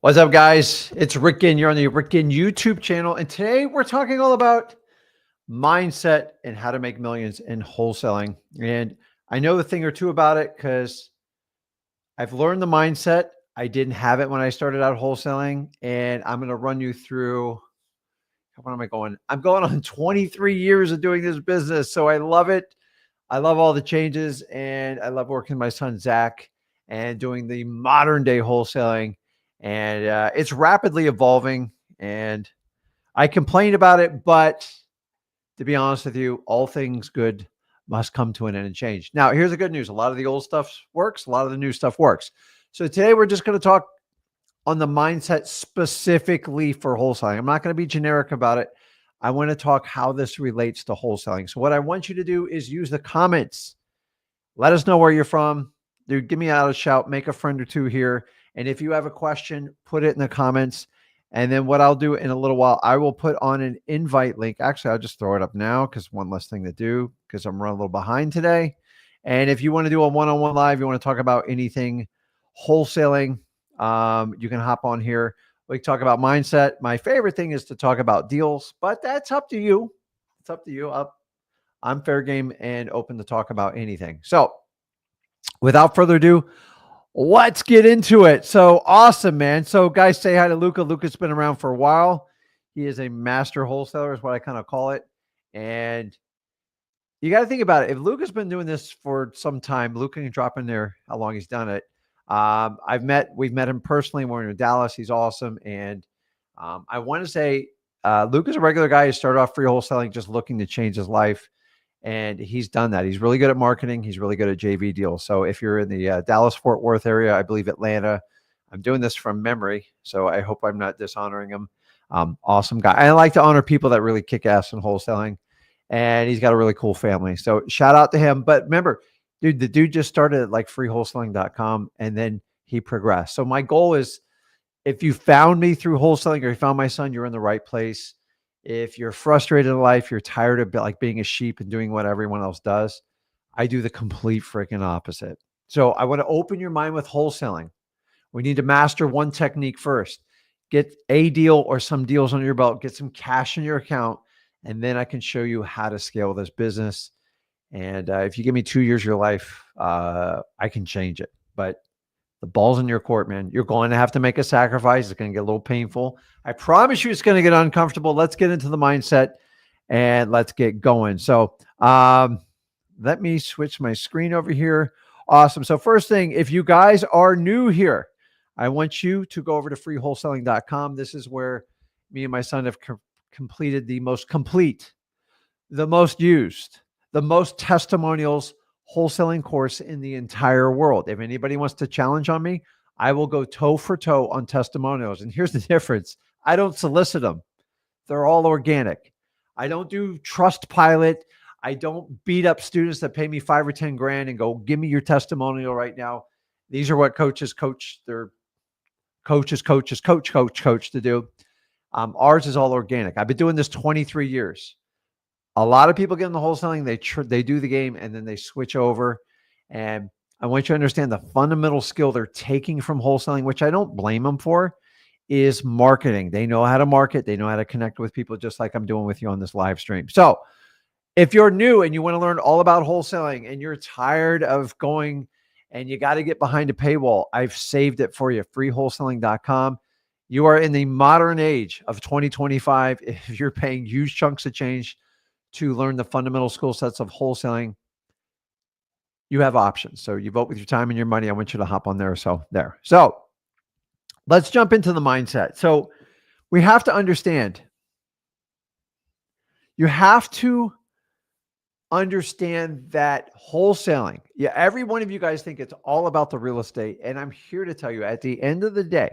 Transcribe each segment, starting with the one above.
What's up, guys? It's Rick Ginn. You're on the Rick Ginn YouTube channel. And today we're talking all about mindset and how to make millions in wholesaling. And I know a thing or two about it because I've learned the mindset. I didn't have it when I started out wholesaling. And I'm going to run you through, what am I going? I'm going on 23 years of doing this business. So I love it. I love all the changes. And I love working with my son, Zach, and doing the modern day wholesaling. And it's rapidly evolving. And I complain about it, but to be honest with you, all things good must come to an end and change. Now, here's the good news. A lot of the old stuff works. A lot of the new stuff works. So today we're just going to talk on the mindset specifically for wholesaling. I'm not going to be generic about it. I want to talk how this relates to wholesaling. So what I want you to do is use the comments. Let us know where you're from. Dude, give me out a shout, make a friend or two here. And if you have a question, put it in the comments. And then what I'll do in a little while, I will put on an invite link. Actually, I'll just throw it up now because one less thing to do because I'm running a little behind today. And if you want to do a one-on-one live, you want to talk about anything wholesaling, you can hop on here. We can talk about mindset. My favorite thing is to talk about deals, but that's up to you. It's up to you. I'm fair game and open to talk about anything. So without further ado, let's get into it. So awesome, man. So guys, say hi to Luca. Luca's been around for a while. He is a master wholesaler is what I kind of call it. And you got to think about it. If Luca's been doing this for some time, Luca can drop in there how long he's done it. We've met him personally. We're in Dallas. He's awesome. And I want to say Luca's a regular guy who started off free wholesaling, just looking to change his life. And he's done that. He's really good at marketing. He's really good at JV deals. So if you're in the Dallas-Fort Worth area, I believe Atlanta, I'm doing this from memory. So I hope I'm not dishonoring him. Awesome guy. I like to honor people that really kick ass in wholesaling. And he's got a really cool family. So shout out to him. But remember, dude, the dude just started at like freewholesaling.com and then he progressed. So my goal is if you found me through wholesaling or you found my son, you're in the right place. If you're frustrated in life, you're tired of like being a sheep and doing what everyone else does, I do the complete freaking opposite. So I want to open your mind with wholesaling. We need to master one technique first. Get a deal or some deals under your belt, get some cash in your account, and then I can show you how to scale this business. And if you give me 2 years of your life, I can change it. But the ball's in your court, man. You're going to have to make a sacrifice. It's going to get a little painful. I promise you it's going to get uncomfortable. Let's get into the mindset and let's get going. So let me switch my screen over here. Awesome. So first thing, if you guys are new here, I want you to go over to freewholesaling.com. This is where me and my son have completed the most complete, the most used, the most testimonials wholesaling course in the entire world. If anybody wants to challenge on me, I will go toe for toe on testimonials. And here's the difference. I don't solicit them. They're all organic. I don't do Trustpilot. I don't beat up students that pay me 5 or 10 grand and go, give me your testimonial right now. These are what coaches coach their coach to do. Ours is all organic. I've been doing this 23 years. A lot of people get in the wholesaling, they do the game and then they switch over. And I want you to understand the fundamental skill they're taking from wholesaling, which I don't blame them for, is marketing. They know how to market. They know how to connect with people just like I'm doing with you on this live stream. So if you're new and you want to learn all about wholesaling and you're tired of going and you got to get behind a paywall, I've saved it for you, freewholesaling.com. You are in the modern age of 2025. If you're paying huge chunks of change to learn the fundamental skill sets of wholesaling, you have options. So you vote with your time and your money. I want you to hop on there. So let's jump into the mindset. So we have to understand, you have to understand that wholesaling, every one of you guys think it's all about the real estate. And I'm here to tell you at the end of the day,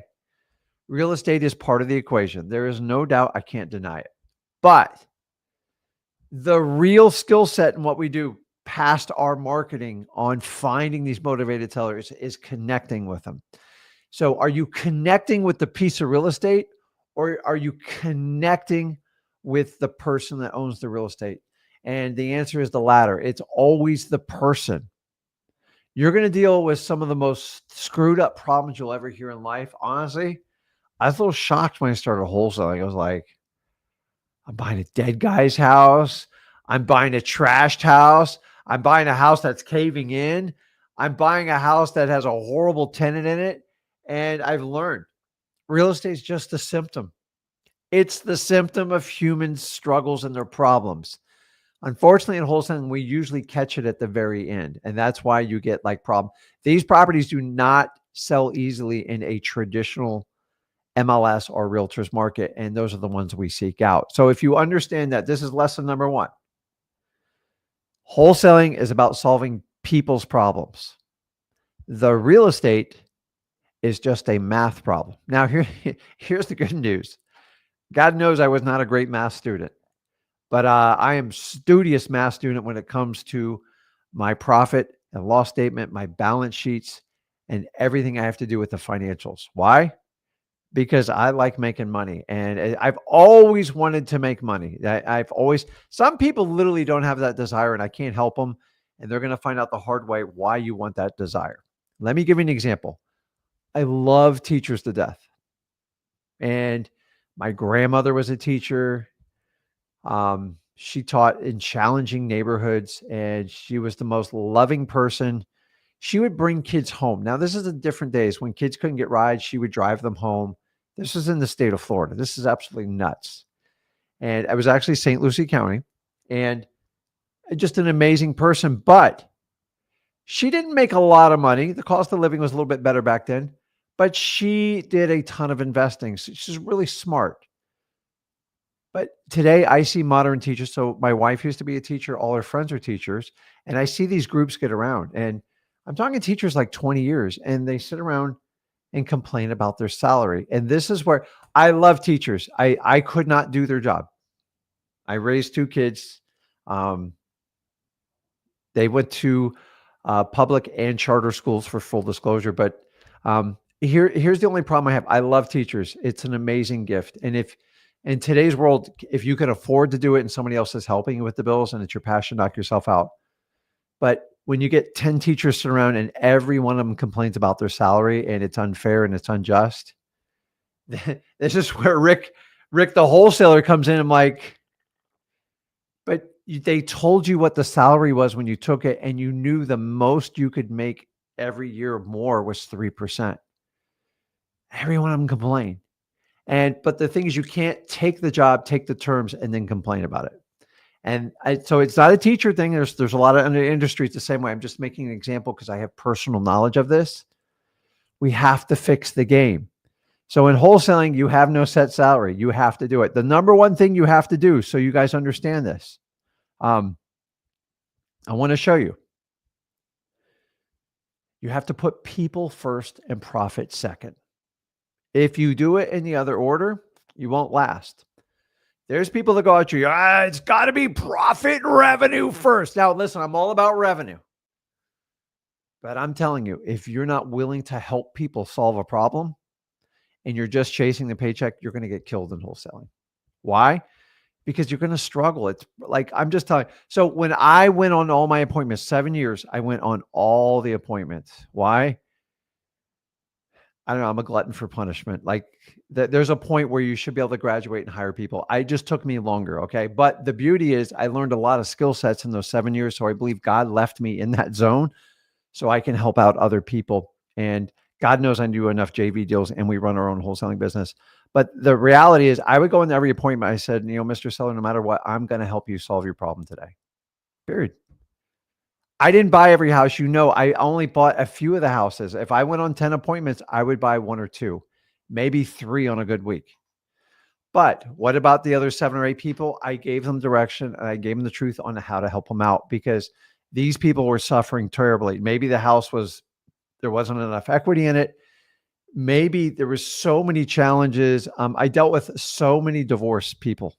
real estate is part of the equation. There is no doubt. I can't deny it. But the real skill set in what we do past our marketing on finding these motivated sellers is connecting with them. So are you connecting with the piece of real estate or are you connecting with the person that owns the real estate? And the answer is the latter. It's always the person. You're going to deal with some of the most screwed up problems you'll ever hear in life. Honestly, I was a little shocked when I started wholesaling. I was like, I'm buying a dead guy's house. I'm buying a trashed house. I'm buying a house that's caving in. I'm buying a house that has a horrible tenant in it. And I've learned real estate is just a symptom. It's the symptom of human struggles and their problems. Unfortunately, in wholesaling, we usually catch it at the very end. And that's why you get like problem. These properties do not sell easily in a traditional MLS or realtors market. And those are the ones we seek out. So if you understand that, this is lesson number one. Wholesaling is about solving people's problems. The real estate is just a math problem. Now, here's the good news. God knows I was not a great math student, but I am studious math student when it comes to my profit and loss statement, my balance sheets, and everything I have to do with the financials. Why? Because I like making money, and I've always wanted to make money. I've always, some people literally don't have that desire, and I can't help them. And they're going to find out the hard way why you want that desire. Let me give you an example. I love teachers to death. And my grandmother was a teacher. She taught in challenging neighborhoods, and she was the most loving person. She would bring kids home. Now, this is a different days when kids couldn't get rides. She would drive them home. This is in the state of Florida. This is absolutely nuts. And I was actually St. Lucie County, and just an amazing person. But she didn't make a lot of money. The cost of living was a little bit better back then, but she did a ton of investing. So she's really smart. But today I see modern teachers. So my wife used to be a teacher. All her friends are teachers. And I see these groups get around. And I'm talking teachers like 20 years, and they sit around and complain about their salary. And this is where I love teachers. I could not do their job. I raised two kids. Um, they went to public and charter schools, for full disclosure. But here's the only problem I have. I love teachers. It's an amazing gift. And if in today's world, if you can afford to do it and somebody else is helping you with the bills and it's your passion, knock yourself out. But when you get 10 teachers sitting around and every one of them complains about their salary and it's unfair and it's unjust, this is where Rick, the wholesaler, comes in. I'm like, but they told you what the salary was when you took it, and you knew the most you could make every year more was 3%. Every one of them complain. But the thing is, you can't take the job, take the terms, and then complain about it. So it's not a teacher thing. There's a lot of other industries the same way. I'm just making an example because I have personal knowledge of this. We have to fix the game. So in wholesaling, you have no set salary. You have to do it. The number one thing you have to do, so you guys understand this, I want to show you. You have to put people first and profit second. If you do it in the other order, you won't last. There's people that go out to you, it's got to be profit and revenue first. Now, listen, I'm all about revenue. But I'm telling you, if you're not willing to help people solve a problem and you're just chasing the paycheck, you're going to get killed in wholesaling. Why? Because you're going to struggle. It's like, I'm just telling you. So when I went on all my appointments, 7 years, I went on all the appointments. Why? I don't know. I'm a glutton for punishment. Like there's a point where you should be able to graduate and hire people. I just took me longer. Okay. But the beauty is I learned a lot of skill sets in those 7 years. So I believe God left me in that zone so I can help out other people. And God knows I do enough JV deals, and we run our own wholesaling business. But the reality is I would go into every appointment. I said, Mr. Seller, no matter what, I'm going to help you solve your problem today. Period. I didn't buy every house. I only bought a few of the houses. If I went on 10 appointments, I would buy one or two, maybe three on a good week. But what about the other 7 or 8 people? I gave them direction, and I gave them the truth on how to help them out, because these people were suffering terribly. Maybe the house there wasn't enough equity in it. Maybe there was so many challenges. I dealt with so many divorced people,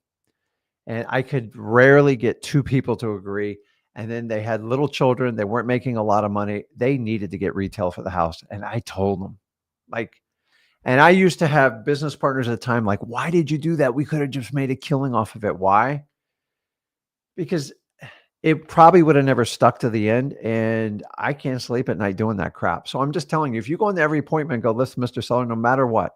and I could rarely get 2 people to agree. And then they had little children. They weren't making a lot of money. They needed to get retail for the house. And I told them, and I used to have business partners at the time, like, why did you do that? We could have just made a killing off of it. Why? Because it probably would have never stuck to the end. And I can't sleep at night doing that crap. So I'm just telling you, if you go into every appointment and go, listen, Mr. Seller, no matter what,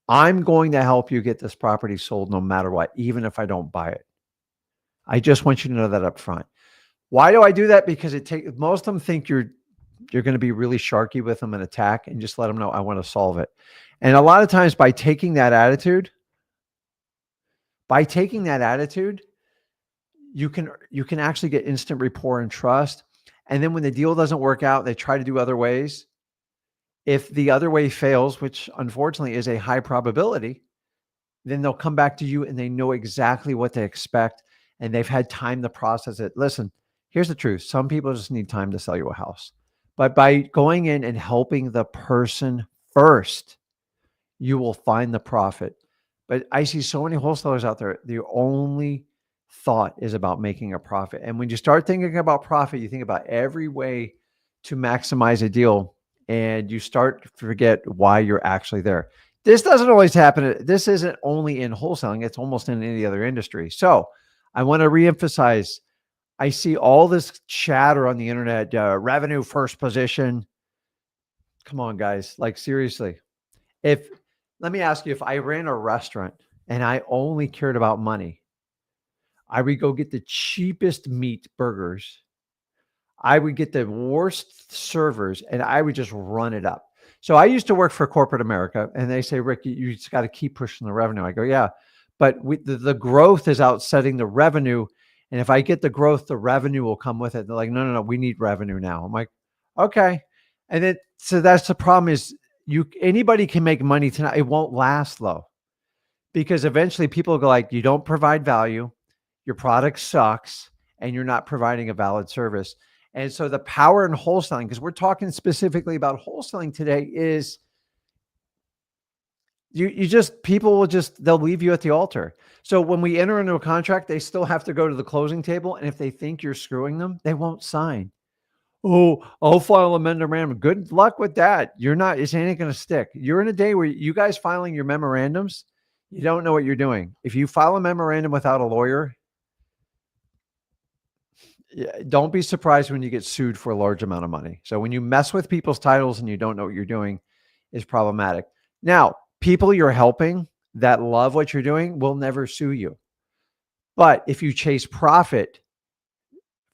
I'm going to help you get this property sold no matter what, even if I don't buy it. I just want you to know that up front. Why do I do that? Because most of them think you're going to be really sharky with them and attack, and just let them know I want to solve it. And a lot of times by taking that attitude, you can actually get instant rapport and trust. And then when the deal doesn't work out, they try to do other ways. If the other way fails, which unfortunately is a high probability, then they'll come back to you and they know exactly what they expect and they've had time to process it. Listen, here's the truth. Some people just need time to sell you a house. But by going in and helping the person first, you will find the profit. But I see so many wholesalers out there, the only thought is about making a profit. And when you start thinking about profit, you think about every way to maximize a deal and you start to forget why you're actually there. This doesn't always happen. This isn't only in wholesaling, it's almost in any other industry. So I want to reemphasize, I see all this chatter on the internet, revenue first position. Come on, guys. Like, seriously. If Let me ask you, if I ran a restaurant and I only cared about money, I would go get the cheapest meat burgers. I would get the worst servers and I would just run it up. So I used to work for corporate America and they say, Rick, you just got to keep pushing the revenue. I go, yeah, but the growth is outsetting the revenue. And if I get the growth, the revenue will come with it. They're like, no, we need revenue now. I'm like, okay. And so that's the problem is anybody can make money tonight. It won't last though, because eventually people go like, you don't provide value, your product sucks, and you're not providing a valid service. And so the power in wholesaling, because we're talking specifically about wholesaling today, is they'll leave you at the altar. So when we enter into a contract, they still have to go to the closing table. And if they think you're screwing them, they won't sign. Oh, I'll file a memorandum. Good luck with that. It ain't going to stick. You're in a day where you guys filing your memorandums, you don't know what you're doing. If you file a memorandum without a lawyer, don't be surprised when you get sued for a large amount of money. So when you mess with people's titles and you don't know what you're doing, is problematic. Now, people you're helping that love what you're doing will never sue you. But if you chase profit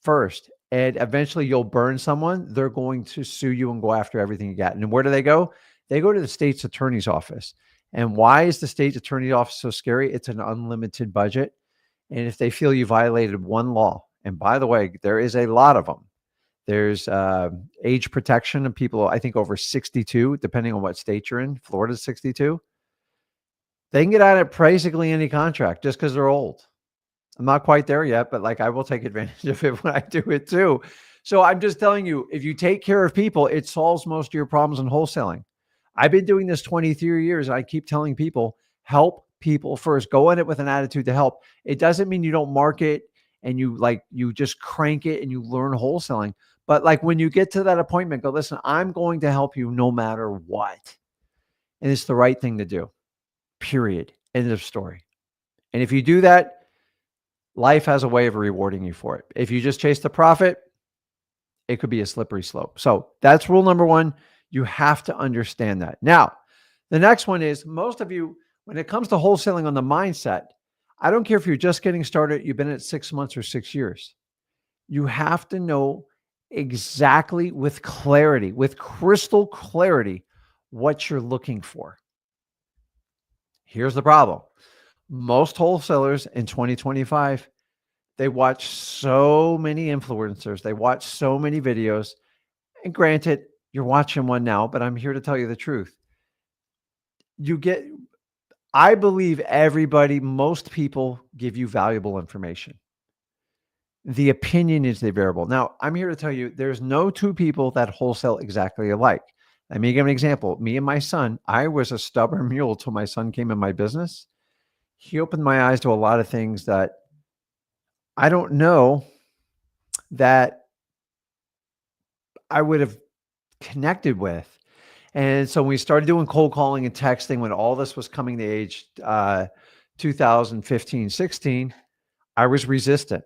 first and eventually you'll burn someone, they're going to sue you and go after everything you got. And where do they go? They go to the state's attorney's office. And why is the state's attorney's office so scary? It's an unlimited budget. And if they feel you violated one law, and by the way, there is a lot of them. There's age protection of people, I think over 62, depending on what state you're in. Florida's 62. They can get out of basically any contract just because they're old. I'm not quite there yet, but like I will take advantage of it when I do it too. So I'm just telling you, if you take care of people, it solves most of your problems in wholesaling. I've been doing this 23 years. And I keep telling people, help people first. Go in it with an attitude to help. It doesn't mean you don't market and you just crank it and you learn wholesaling. But like when you get to that appointment, go, listen, I'm going to help you no matter what. And it's the right thing to do. Period. End of story. And if you do that, life has a way of rewarding you for it. If you just chase the profit, it could be a slippery slope. So that's rule number one. You have to understand that. Now, the next one is most of you, when it comes to wholesaling on the mindset, I don't care if you're just getting started, you've been at 6 months or 6 years. You have to know exactly with clarity, with crystal clarity, what you're looking for. Here's the problem. Most wholesalers in 2025, they watch so many influencers. They watch so many videos. And granted, you're watching one now, but I'm here to tell you the truth. I believe most people give you valuable information. The opinion is the variable. Now, I'm here to tell you there's no two people that wholesale exactly alike. Let me give an example. Me and my son, I was a stubborn mule till my son came in my business. He opened my eyes to a lot of things that I don't know that I would have connected with. And so when we started doing cold calling and texting, when all this was coming to age 2015, 16, I was resistant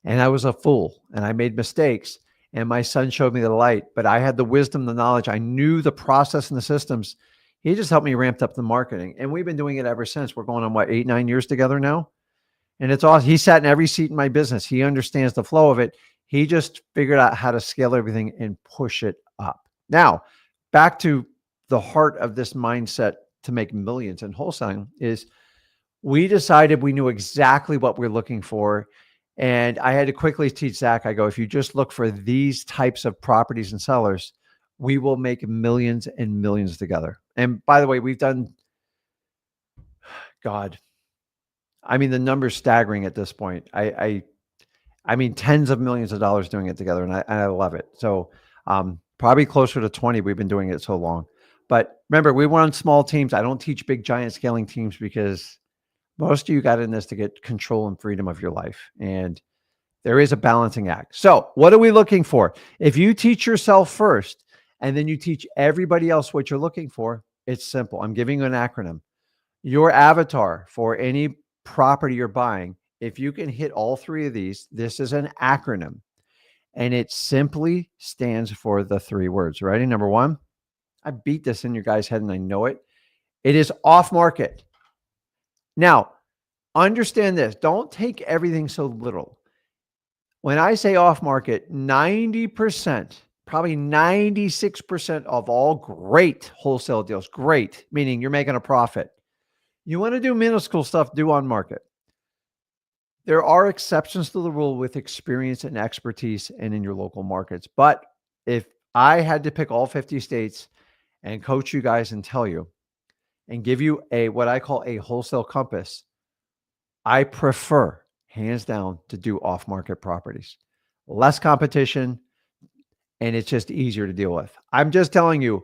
and I was a fool and I made mistakes. And my son showed me the light, but I had the wisdom, the knowledge. I knew the process and the systems. He just helped me ramp up the marketing. And we've been doing it ever since. We're going on what, 8, 9 years together now. And it's awesome. He sat in every seat in my business. He understands the flow of it. He just figured out how to scale everything and push it up. Now, back to the heart of this mindset to make millions in wholesaling is we decided we knew exactly what we're looking for. And I had to quickly teach Zach, I go, if you just look for these types of properties and sellers, we will make millions and millions together. And by the way, we've done, God, I mean, the number's staggering at this point. I mean, tens of millions of dollars doing it together, and I love it. So probably closer to 20. We've been doing it so long. But remember, we run small teams. I don't teach big, giant scaling teams because most of you got in this to get control and freedom of your life. And there is a balancing act. So what are we looking for? If you teach yourself first, and then you teach everybody else what you're looking for, it's simple. I'm giving you an acronym. Your avatar for any property you're buying, if you can hit all three of these, this is an acronym. And it simply stands for the three words. Ready? Number one, I beat this in your guys' head and I know it. It is off market. Now, understand this. Don't take everything so literal. When I say off market, 90%, probably 96% of all great wholesale deals, great, meaning you're making a profit. You want to do minuscule stuff, do on market. There are exceptions to the rule with experience and expertise and in your local markets. But if I had to pick all 50 states and coach you guys and tell you and give you a what I call a wholesale compass, I prefer hands down to do off-market properties. Less competition, and it's just easier to deal with. I'm just telling you,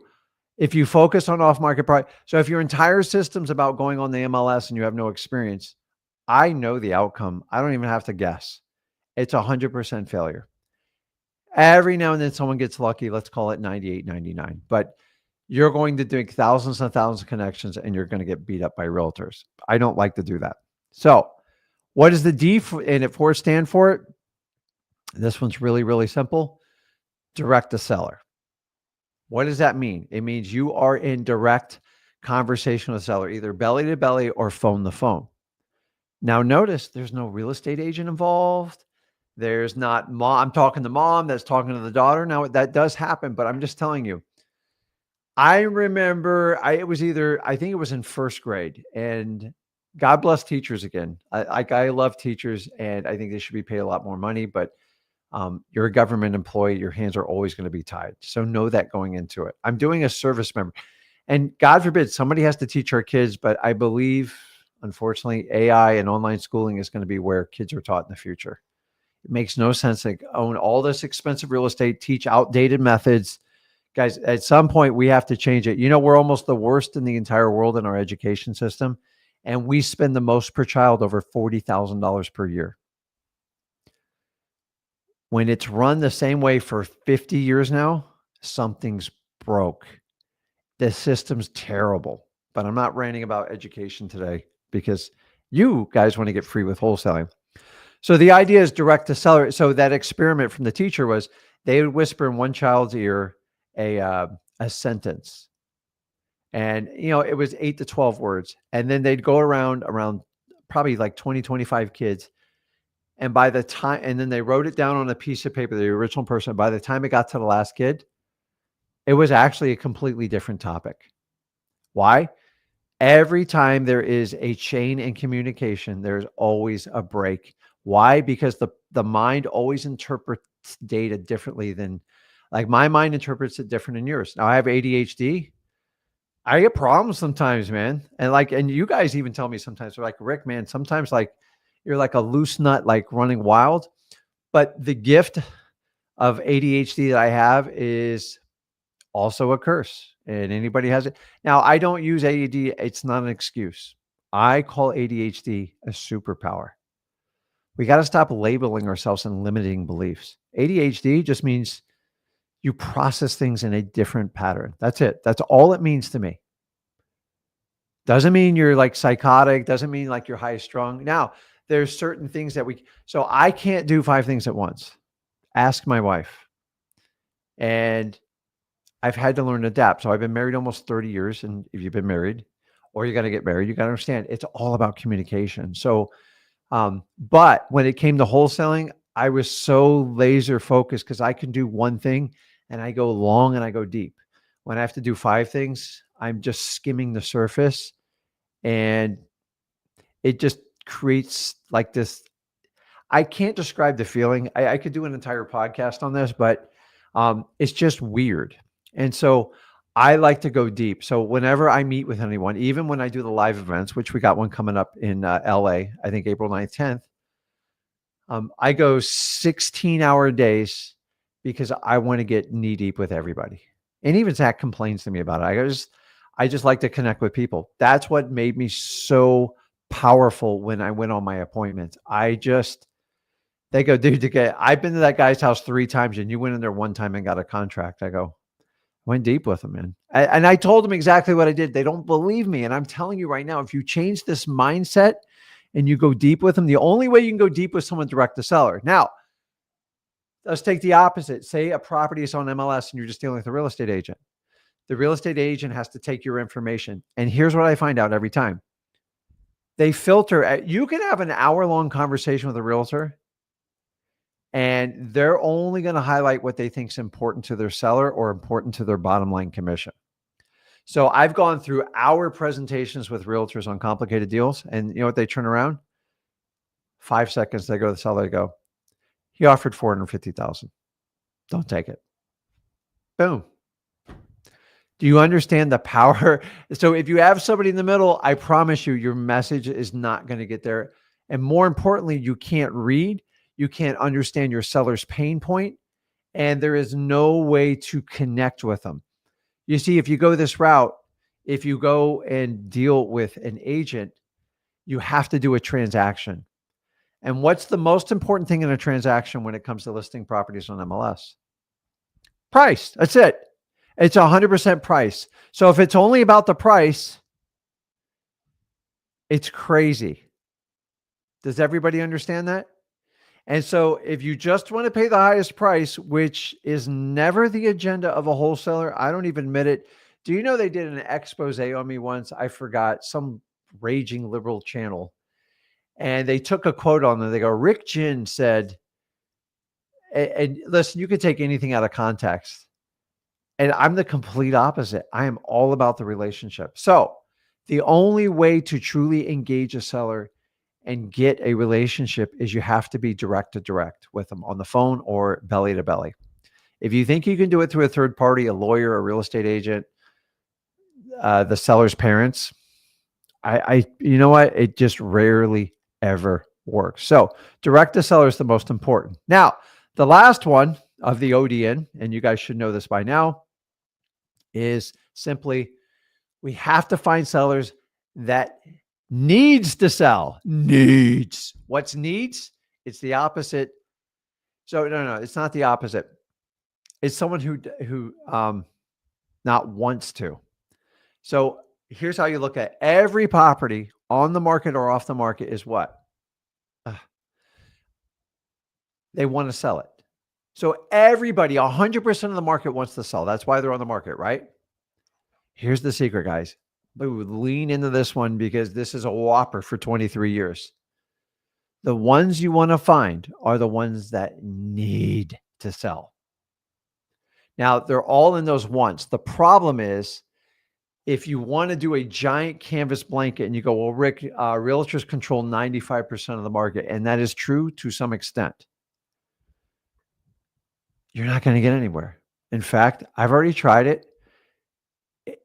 if you focus on off-market property, so if your entire system's about going on the MLS and you have no experience, I know the outcome. I don't even have to guess. It's 100% failure. Every now and then someone gets lucky. Let's call it 98, 99. But you're going to do thousands and thousands of connections and you're going to get beat up by realtors. I don't like to do that. So what does the D and it for stand for? It? This one's really, really simple. Direct to seller. What does that mean? It means you are in direct conversation with the seller, either belly to belly or phone to phone. Now notice there's no real estate agent involved. There's not mom. I'm talking to mom that's talking to the daughter. Now that does happen, but I'm just telling you, I remember it was either, I think it was in first grade, and God bless teachers again. I love teachers and I think they should be paid a lot more money, but you're a government employee. Your hands are always going to be tied. So know that going into it. I'm doing a service member and God forbid somebody has to teach our kids, but I believe unfortunately AI and online schooling is going to be where kids are taught in the future. It makes no sense to own all this expensive real estate, teach outdated methods. Guys, at some point we have to change it. You know, we're almost the worst in the entire world in our education system. And we spend the most per child, over $40,000 per year. When it's run the same way for 50 years now, something's broke. The system's terrible. But I'm not ranting about education today because you guys want to get free with wholesaling. So the idea is direct to seller. So that experiment from the teacher was they would whisper in one child's ear a sentence. And, you know, it was 8 to 12 words. And then they'd go around probably like 20, 25 kids. And by the time, and then they wrote it down on a piece of paper, the original person, by the time it got to the last kid, it was actually a completely different topic. Why? Every time there is a chain in communication, there's always a break. Why? Because the mind always interprets data differently than, like my mind interprets it different than yours. Now I have ADHD. I get problems sometimes, man. And you guys even tell me sometimes, they're like, Rick, man, sometimes like you're like a loose nut, like running wild. But the gift of ADHD that I have is also a curse, and anybody has it. Now, I don't use ADD. It's not an excuse. I call ADHD a superpower. We got to stop labeling ourselves and limiting beliefs. ADHD just means you process things in a different pattern. That's it. That's all it means to me. Doesn't mean you're like psychotic. Doesn't mean like you're high strung. Now, there's certain things that so I can't do 5 things at once. Ask my wife. And I've had to learn to adapt. So I've been married almost 30 years. And if you've been married or you're going to get married, you got to understand it's all about communication. So, but when it came to wholesaling, I was so laser focused because I can do one thing and I go long and I go deep. When I have to do five things, I'm just skimming the surface, and it just creates like this. I can't describe the feeling. I could do an entire podcast on this, but it's just weird. And so I like to go deep. So whenever I meet with anyone, even when I do the live events, which we got one coming up in LA, I think April 9th, 10th, I go 16-hour days because I want to get knee deep with everybody. And even Zach complains to me about it. I just like to connect with people. That's what made me so powerful when I went on my appointments. They go, dude, I've been to that guy's house 3 times and you went in there one time and got a contract. I go, went deep with him, man. And I told them exactly what I did. They don't believe me. And I'm telling you right now, if you change this mindset and you go deep with them, the only way you can go deep with someone direct to seller. Now, let's take the opposite. Say a property is on MLS and you're just dealing with a real estate agent. The real estate agent has to take your information. And here's what I find out every time. They filter. You can have an hour-long conversation with a realtor, and they're only going to highlight what they think is important to their seller or important to their bottom line commission. So I've gone through hour presentations with realtors on complicated deals, and you know what they turn around? 5 seconds, they go to the seller, they go, he offered $450,000. Don't take it. Boom. Do you understand the power? So if you have somebody in the middle, I promise you, your message is not going to get there. And more importantly, you can't read, you can't understand your seller's pain point, and there is no way to connect with them. You see, if you go this route, if you go and deal with an agent, you have to do a transaction. And what's the most important thing in a transaction when it comes to listing properties on MLS? Price. That's it. It's 100% price. So if it's only about the price, it's crazy. Does everybody understand that? And so if you just want to pay the highest price, which is never the agenda of a wholesaler, I don't even admit it. Do you know they did an expose on me once? I forgot, some raging liberal channel. And they took a quote on them. They go, Rick Ginn said, and listen, you could take anything out of context. And I'm the complete opposite. I am all about the relationship. So the only way to truly engage a seller and get a relationship is you have to be direct to direct with them on the phone or belly to belly. If you think you can do it through a third party, a lawyer, a real estate agent, the seller's parents, you know what? It just rarely ever works. So direct to seller is the most important. Now, the last one of the ODN, and you guys should know this by now, is simply we have to find sellers that needs to sell. Needs. What's needs? It's the opposite. So no, it's not the opposite. It's someone who not wants to. So here's how you look at every property on the market or off the market is what? They want to sell it. So everybody, 100% of the market wants to sell. That's why they're on the market, right? Here's the secret, guys. Lean into this one because this is a whopper for 23 years. The ones you want to find are the ones that need to sell. Now, they're all in those wants. The problem is if you want to do a giant canvas blanket and you go, well, Rick, realtors control 95% of the market, and that is true to some extent, you're not going to get anywhere. In fact, I've already tried it.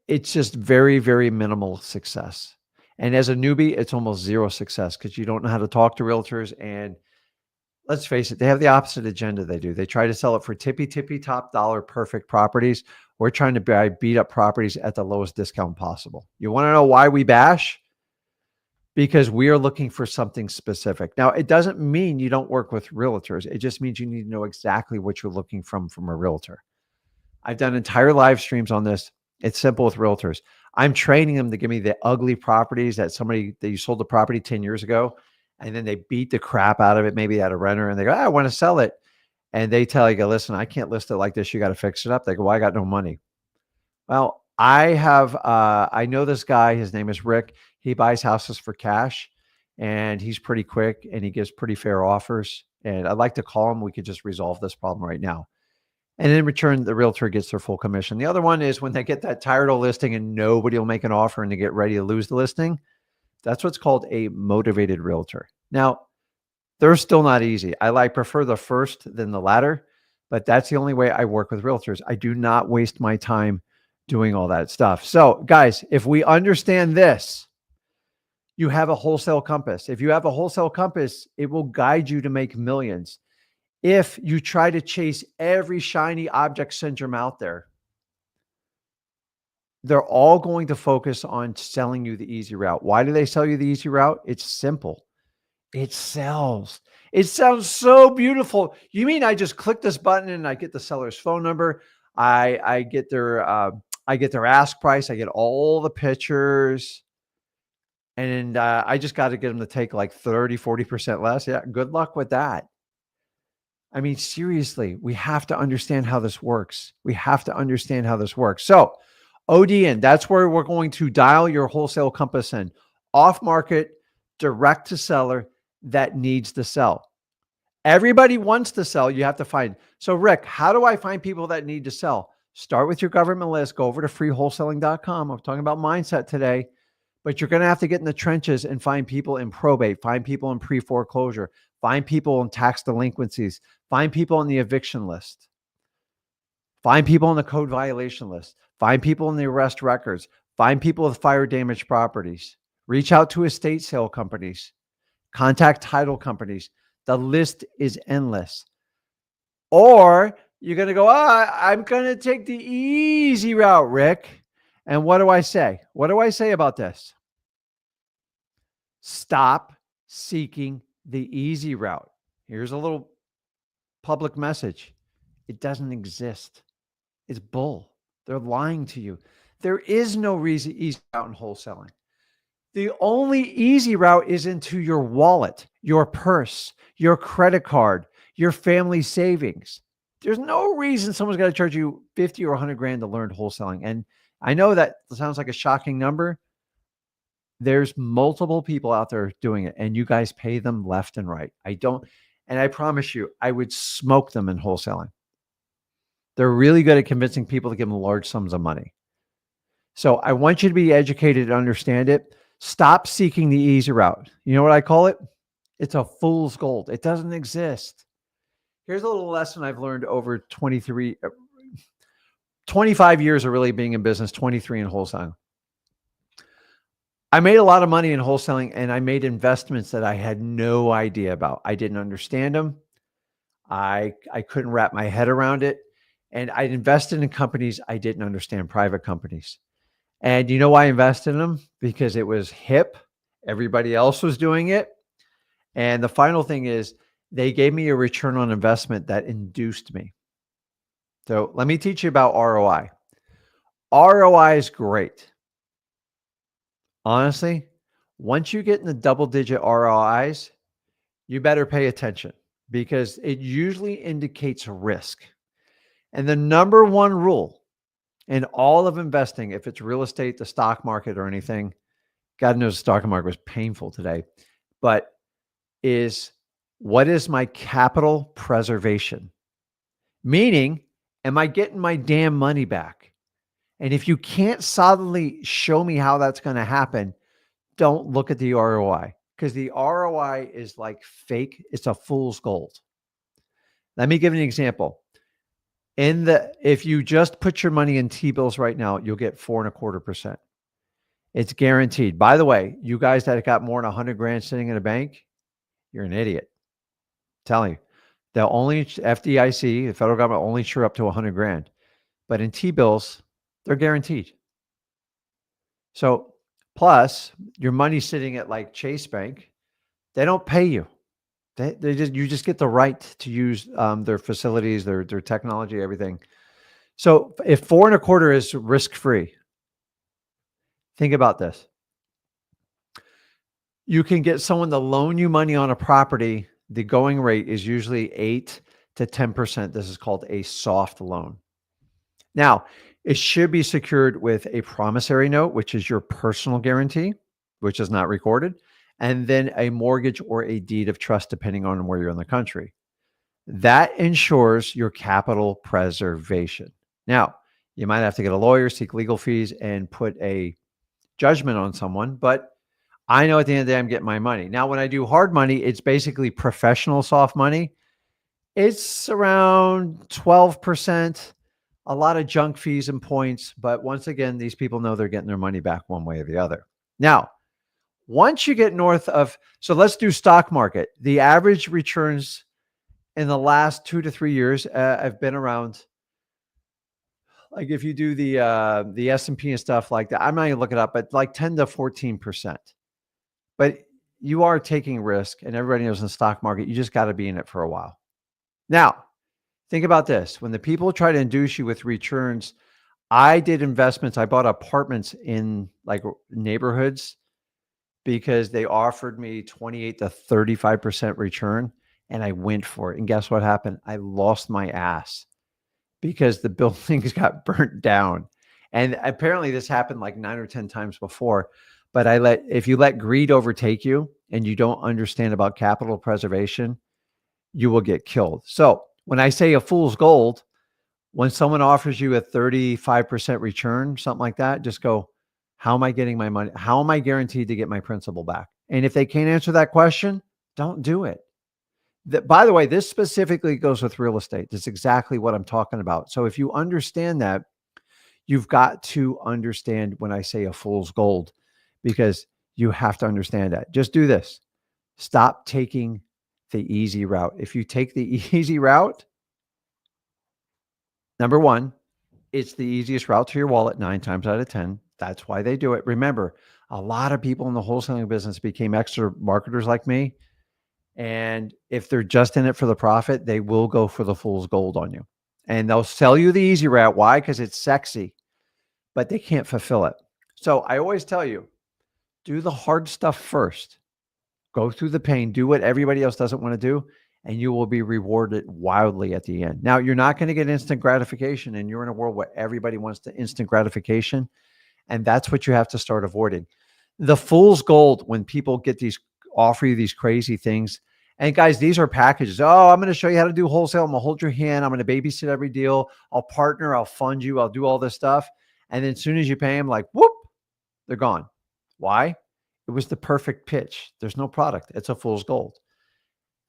It's just very, very minimal success. And as a newbie, it's almost zero success because you don't know how to talk to realtors. And let's face it, they have the opposite agenda they do. They try to sell it for tippy top dollar perfect properties. We're trying to buy beat up properties at the lowest discount possible. You want to know why we bash? Because we are looking for something specific. Now, it doesn't mean you don't work with realtors. It just means you need to know exactly what you're looking from a realtor. I've done entire live streams on this. It's simple with realtors. I'm training them to give me the ugly properties that you sold the property 10 years ago, and then they beat the crap out of it, maybe at a renter, and they go, I want to sell it. And they tell you, listen, I can't list it like this. You got to fix it up. They go, well, I got no money. Well, I know this guy, his name is Rick. He buys houses for cash and he's pretty quick and he gives pretty fair offers. And I'd like to call him. We could just resolve this problem right now. And in return, the realtor gets their full commission. The other one is when they get that tired of listing and nobody will make an offer and they get ready to lose the listing. That's what's called a motivated realtor. Now, they're still not easy. prefer the first than the latter, but that's the only way I work with realtors. I do not waste my time doing all that stuff. So, guys, if we understand this, you have a wholesale compass. If you have a wholesale compass, it will guide you to make millions. If you try to chase every shiny object syndrome out there, they're all going to focus on selling you the easy route. Why do they sell you the easy route? It's simple. It sells. It sounds so beautiful. You mean I just click this button and I get the seller's phone number? I get their ask price. I get all the pictures, and I just got to get them to take like 30-40% less. Yeah, good luck with that. I mean, seriously, we have to understand how this works. We have to understand how this works. So, ODN, that's where we're going to dial your wholesale compass in. Off market, direct to seller that needs to sell. Everybody wants to sell. You have to find. So, Rick, how do I find people that need to sell? Start with your government list. Go over to freewholesaling.com. I'm talking about mindset today, but you're going to have to get in the trenches and find people in probate, find people in pre-foreclosure, find people in tax delinquencies, find people on the eviction list, find people on the code violation list, find people in the arrest records, find people with fire damaged properties, reach out to estate sale companies, contact title companies. The list is endless. Or you're going to go, I'm going to take the easy route, Rick. And what do I say? What do I say about this? Stop seeking the easy route. Here's a little public message. It doesn't exist. It's bull. They're lying to you. There is no easy route in wholesaling. The only easy route is into your wallet, your purse, your credit card, your family savings. There's no reason someone's got to charge you 50 or 100 grand to learn wholesaling. And I know that sounds like a shocking number. There's multiple people out there doing it, and you guys pay them left and right. And I promise you, I would smoke them in wholesaling. They're really good at convincing people to give them large sums of money. So I want you to be educated and understand it. Stop seeking the easy route. You know what I call it? It's a fool's gold. It doesn't exist. Here's a little lesson I've learned over 25 years of really being in business, 23 in wholesaling. I made a lot of money in wholesaling and I made investments that I had no idea about. I didn't understand them. I couldn't wrap my head around it. And I invested in companies I didn't understand, private companies. And you know why I invested in them? Because it was hip. Everybody else was doing it. And the final thing is they gave me a return on investment that induced me. So let me teach you about ROI. ROI is great. Honestly, once you get in the double-digit ROIs, you better pay attention because it usually indicates risk. And the number one rule in all of investing, if it's real estate, the stock market, or anything, God knows the stock market was painful today, but is what is my capital preservation? Meaning, am I getting my damn money back? And if you can't solidly show me how that's going to happen, don't look at the ROI because the ROI is like fake. It's a fool's gold. Let me give you an example. If you just put your money in T-bills right now, you'll get 4.25%. It's guaranteed. By the way, you guys that got more than 100 grand sitting in a bank, you're an idiot. I'm telling you, they'll only FDIC, the federal government, only insure up to 100 grand, but in T-bills, they're guaranteed. So plus your money sitting at like Chase Bank, they don't pay you. You just get the right to use their facilities, their technology, everything. So if 4.25 is risk-free, think about this. You can get someone to loan you money on a property. The going rate is usually 8 to 10%. This is called a soft loan. Now, It should be secured with a promissory note, which is your personal guarantee, which is not recorded, and then a mortgage or a deed of trust, depending on where you're in the country. That ensures your capital preservation. Now, you might have to get a lawyer, seek legal fees, and put a judgment on someone, but I know at the end of the day, I'm getting my money. Now, when I do hard money, it's basically professional soft money. It's around 12%, a lot of junk fees and points. But once again, these people know they're getting their money back one way or the other. Now, once you get north of, so let's do stock market. The average returns in the last 2 to 3 years have been around, like if you do the S&P and stuff like that, I'm not going to look it up, but like 10 to 14%. But you are taking risk, and everybody knows in the stock market, you just got to be in it for a while. Now, think about this. When the people try to induce you with returns, I did investments. I bought apartments in like neighborhoods because they offered me 28 to 35% return, and I went for it. And guess what happened? I lost my ass because the buildings got burnt down. And apparently this happened like 9 or 10 times before. But if you let greed overtake you and you don't understand about capital preservation, you will get killed. So when I say a fool's gold, when someone offers you a 35% return, something like that, just go, how am I getting my money? How am I guaranteed to get my principal back? And if they can't answer that question, don't do it. By the way, this specifically goes with real estate. That's exactly what I'm talking about. So if you understand that, you've got to understand when I say a fool's gold, because you have to understand that. Just do this. Stop taking the easy route. If you take the easy route, number one, it's the easiest route to your wallet 9 times out of 10. That's why they do it. Remember, a lot of people in the wholesaling business became extra marketers like me. And if they're just in it for the profit, they will go for the fool's gold on you. And they'll sell you the easy route. Why? Because it's sexy, but they can't fulfill it. So I always tell you, do the hard stuff first. Go through the pain, do what everybody else doesn't want to do, and you will be rewarded wildly at the end. Now, you're not going to get instant gratification, and you're in a world where everybody wants the instant gratification, and that's what you have to start avoiding. The fool's gold, when people offer you these crazy things, and guys, these are packages. Oh, I'm going to show you how to do wholesale. I'm going to hold your hand. I'm going to babysit every deal. I'll partner. I'll fund you. I'll do all this stuff. And then as soon as you pay them, like, whoop, they're gone. Why? It was the perfect pitch. There's no product. It's a fool's gold.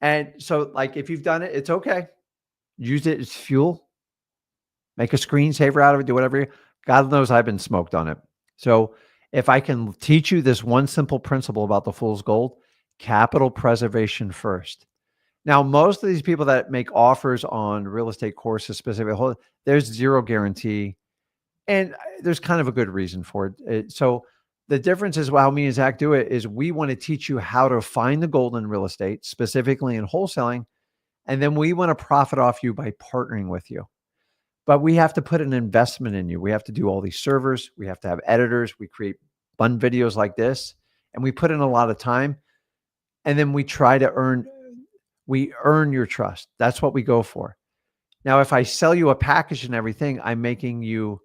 And so, like, if you've done it, it's okay. Use it as fuel. Make a screensaver out of it. Do whatever. God knows I've been smoked on it. So if I can teach you this one simple principle about the fool's gold, capital preservation first. Now, most of these people that make offers on real estate courses specifically, there's zero guarantee. And there's kind of a good reason for it. So the difference is how me and Zach do it is we want to teach you how to find the gold in real estate, specifically in wholesaling. And then we want to profit off you by partnering with you. But we have to put an investment in you. We have to do all these servers. We have to have editors. We create fun videos like this. And we put in a lot of time. And then we earn your trust. That's what we go for. Now, if I sell you a package and everything, I'm making you,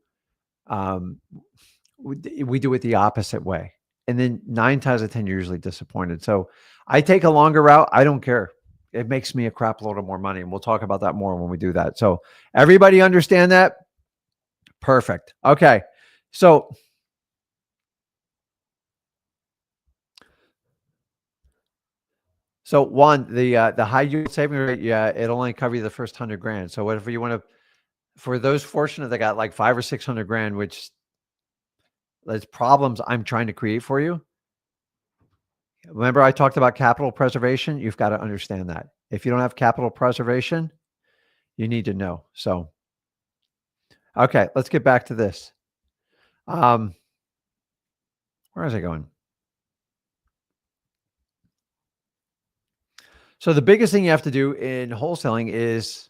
we do it the opposite way. And then 9 times out of 10, you're usually disappointed. So I take a longer route. I don't care. It makes me a crap load of more money. And we'll talk about that more when we do that. So everybody understand that? Perfect. Okay. So one, the high yield saving rate, yeah, it'll only cover you the first 100 grand. So whatever you want to, for those fortunate that got like 500 or 600 grand, which there's problems I'm trying to create for you. Remember I talked about capital preservation? You've got to understand that. If you don't have capital preservation, you need to know. So, okay, let's get back to this. Where is I going? So the biggest thing you have to do in wholesaling is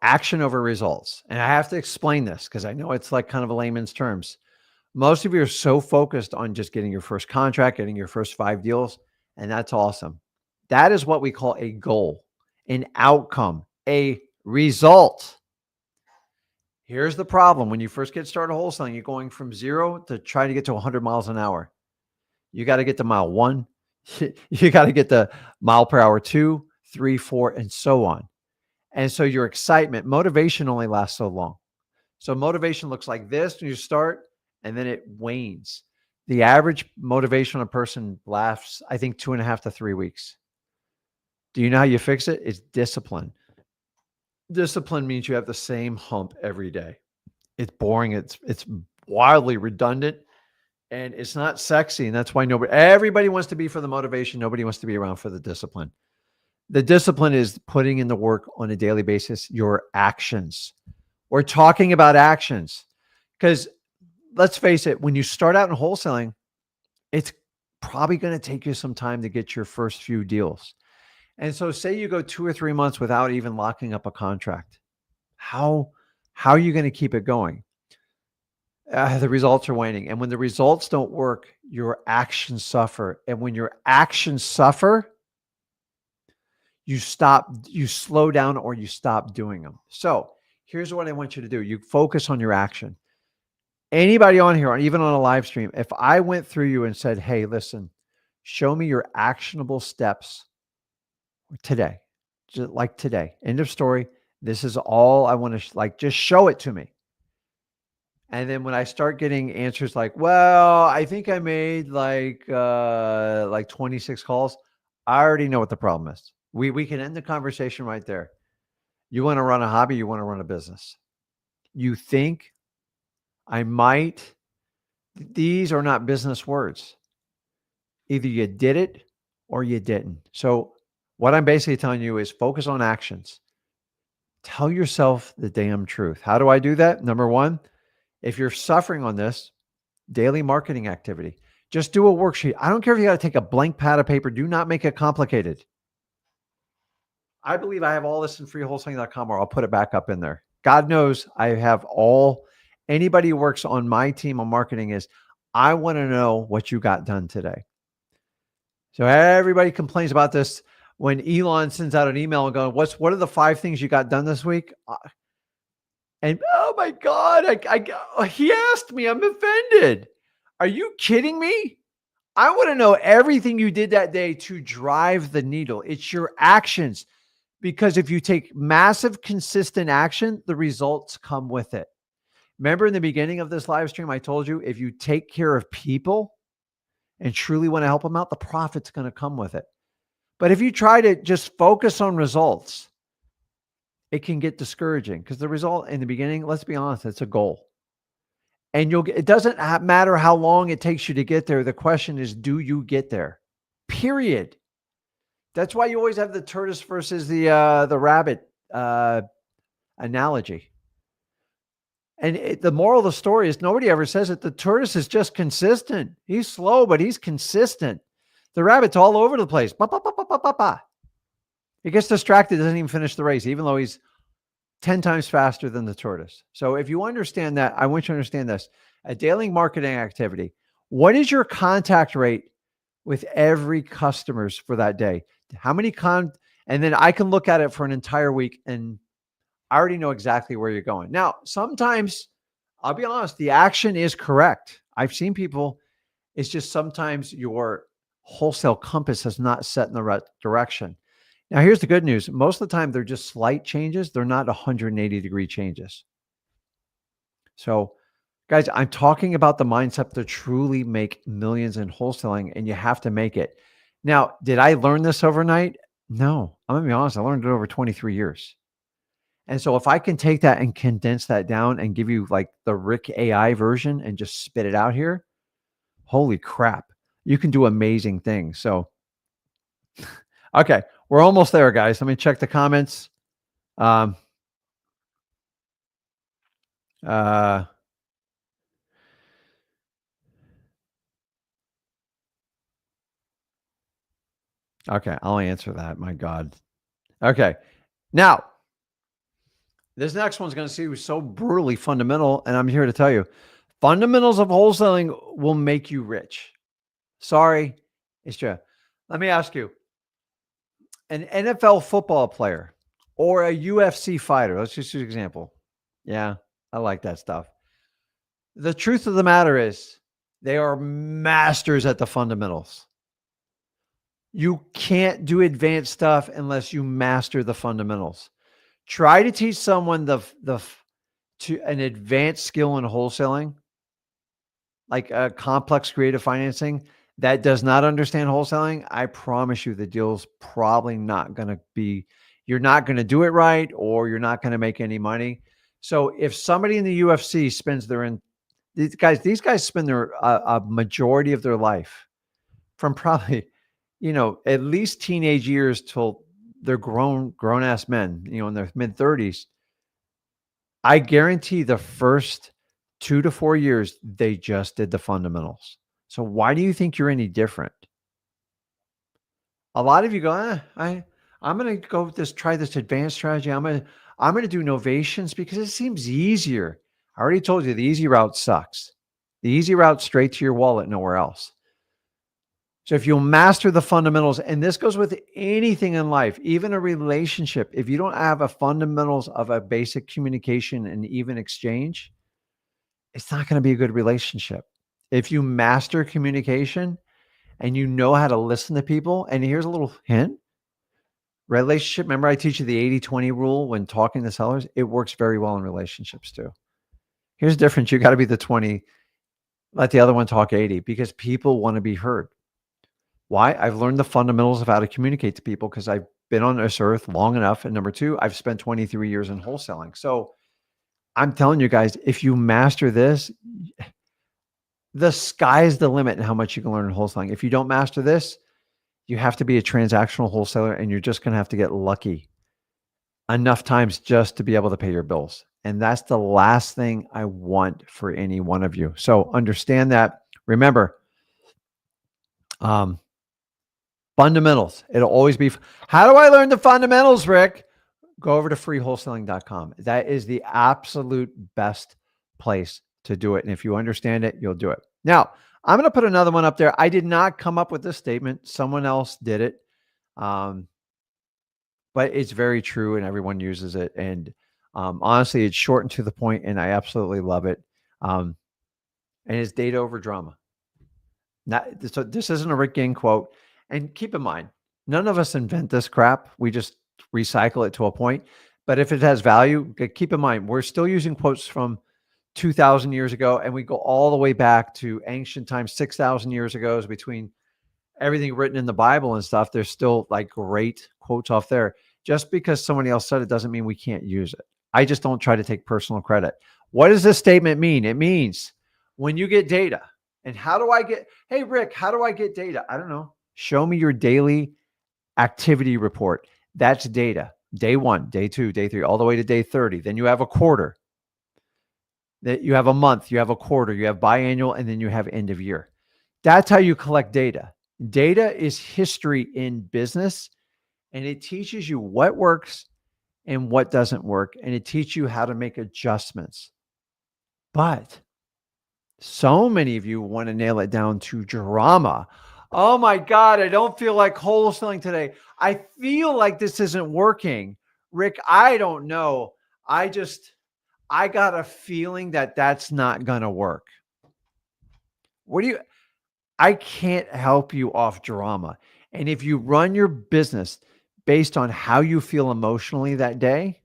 action over results. And I have to explain this because I know it's like kind of a layman's terms. Most of you are so focused on just getting your first contract, getting your first 5 deals, and that's awesome. That is what we call a goal, an outcome, a result. Here's the problem. When you first get started wholesaling, you're going from 0 to trying to get to 100 miles an hour. You got to get to mile 1. You got to get to mile per hour 2, 3, 4, and so on. And so your excitement, motivation only lasts so long. So motivation looks like this when you start, and then it wanes. The average motivation on a person lasts, I think, 2.5 to 3 weeks. Do you know how you fix it? It's discipline. Discipline means you have the same hump every day. It's boring. It's wildly redundant, and it's not sexy. And that's why everybody wants to be for the motivation. Nobody wants to be around for the discipline. The discipline is putting in the work on a daily basis, your actions. We're talking about actions because let's face it, when you start out in wholesaling, it's probably going to take you some time to get your first few deals. And so say you go 2 or 3 months without even locking up a contract. How are you going to keep it going? The results are waning. And when the results don't work, your actions suffer. And when your actions suffer, you slow down or you stop doing them. So here's what I want you to do. You focus on your action. Anybody on here, even on a live stream, if I went through you and said, hey, listen, show me your actionable steps today, just like today, end of story. This is all I want to just show it to me. And then when I start getting answers like, well, I think I made like 26 calls, I already know what the problem is. We can end the conversation right there. You want to run a hobby, you want to run a business. You think I might, these are not business words. Either you did it or you didn't. So what I'm basically telling you is focus on actions. Tell yourself the damn truth. How do I do that? Number one, if you're suffering on this, daily marketing activity, just do a worksheet. I don't care if you got to take a blank pad of paper. Do not make it complicated. I believe I have all this in freewholesaling.com, or I'll put it back up in there. God knows I have anybody who works on my team on marketing is, I want to know what you got done today. So everybody complains about this when Elon sends out an email and going, what are the 5 things you got done this week? And oh my God, he asked me, I'm offended. Are you kidding me? I want to know everything you did that day to drive the needle. It's your actions. Because if you take massive, consistent action, the results come with it. Remember in the beginning of this live stream, I told you, if you take care of people and truly want to help them out, the profit's going to come with it. But if you try to just focus on results, it can get discouraging because the result in the beginning, let's be honest, it's a goal. And it doesn't matter how long it takes you to get there. The question is, do you get there? Period. That's why you always have the tortoise versus the rabbit analogy. And the moral of the story is nobody ever says it. The tortoise is just consistent. He's slow, but he's consistent. The rabbit's all over the place. Ba, ba, ba, ba, ba, ba, ba. He gets distracted, doesn't even finish the race, even though he's 10 times faster than the tortoise. So if you understand that, I want you to understand this. A daily marketing activity. What is your contact rate with every customers for that day? How many and then I can look at it for an entire week and I already know exactly where you're going. Now, sometimes I'll be honest, the action is correct. I've seen people, it's just sometimes your wholesale compass is not set in the right direction. Now, here's the good news. Most of the time, they're just slight changes. They're not 180-degree changes. So, guys, I'm talking about the mindset to truly make millions in wholesaling, and you have to make it. Now, did I learn this overnight? No. I'm going to be honest. I learned it over 23 years. And so if I can take that and condense that down and give you like the Rick AI version and just spit it out here, holy crap, you can do amazing things. So, okay, we're almost there, guys. Let me check the comments. Um, uh, okay, I'll answer that. My God. Okay. Now, this next one's going to seem so brutally fundamental, and I'm here to tell you, fundamentals of wholesaling will make you rich. Sorry, it's true. Let me ask you, an NFL football player or a UFC fighter, let's just use an example. Yeah. I like that stuff. The truth of the matter is they are masters at the fundamentals. You can't do advanced stuff unless you master the fundamentals. Try to teach someone to an advanced skill in wholesaling, like a complex creative financing that does not understand wholesaling. I promise you the deal's probably not going to be, you're not going to do it right, or you're not going to make any money. So if somebody in the UFC spends these guys spend their a majority of their life from probably, at least teenage years till they're grown ass men, in their mid 30s. I guarantee the first 2 to 4 years, they just did the fundamentals. So why do you think you're any different? A lot of you go, I'm going to go try this advanced strategy. I'm going to do novations because it seems easier. I already told you the easy route sucks. The easy route straight to your wallet, nowhere else. So if you'll master the fundamentals, and this goes with anything in life, even a relationship, if you don't have a fundamentals of a basic communication and even exchange, it's not going to be a good relationship. If you master communication and you know how to listen to people, and here's a little hint, relationship, remember I teach you the 80-20 rule when talking to sellers? It works very well in relationships too. Here's the difference. You got to be the 20, let the other one talk 80, because people want to be heard. Why? I've learned the fundamentals of how to communicate to people because I've been on this earth long enough. And number two, I've spent 23 years in wholesaling. So I'm telling you guys, if you master this, the sky's the limit in how much you can learn in wholesaling. If you don't master this, you have to be a transactional wholesaler, and you're just going to have to get lucky enough times just to be able to pay your bills. And that's the last thing I want for any one of you. So understand that. Remember, fundamentals. It'll always be, how do I learn the fundamentals, Rick? Go over to freewholesaling.com. That is the absolute best place to do it. And if you understand it, you'll do it. Now, I'm going to put another one up there. I did not come up with this statement. Someone else did it. But it's very true and everyone uses it. And honestly, it's short and to the point, and I absolutely love it. And it's data over drama. So this isn't a Rick Ginn quote. And keep in mind, none of us invent this crap. We just recycle it to a point. But if it has value, keep in mind, we're still using quotes from 2,000 years ago, and we go all the way back to ancient times, 6,000 years ago, between everything written in the Bible and stuff. There's still like great quotes off there. Just because somebody else said it doesn't mean we can't use it. I just don't try to take personal credit. What does this statement mean? It means when you get data, and hey, Rick, how do I get data? I don't know. Show me your daily activity report. That's data. Day 1, day 2, day 3, all the way to day 30. Then you have a quarter. That you have a month, you have a quarter, you have biannual, and then you have end of year. That's how you collect data. Data is history in business, and it teaches you what works and what doesn't work, and it teaches you how to make adjustments. But so many of you want to nail it down to drama. Oh my God, I don't feel like wholesaling today. I feel like this isn't working. Rick, I don't know. I got a feeling that that's not going to work. I can't help you off drama. And if you run your business based on how you feel emotionally that day,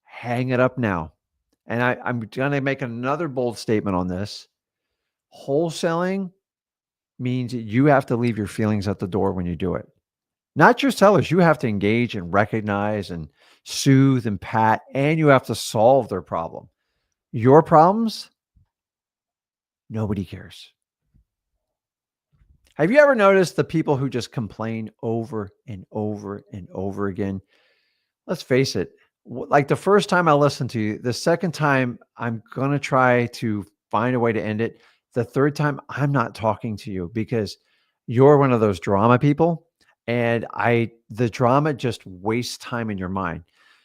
hang it up now. And I'm going to make another bold statement on this. Wholesaling means you have to leave your feelings at the door when you do it. Not your sellers. You have to engage and recognize and soothe and pat, and you have to solve their problem. Your problems, nobody cares. Have you ever noticed the people who just complain over and over and over again? Let's face it. Like the first time I listened to you, the second time I'm going to try to find a way to end it. The third time I'm not talking to you because you're one of those drama people, and the drama just wastes time in your mind.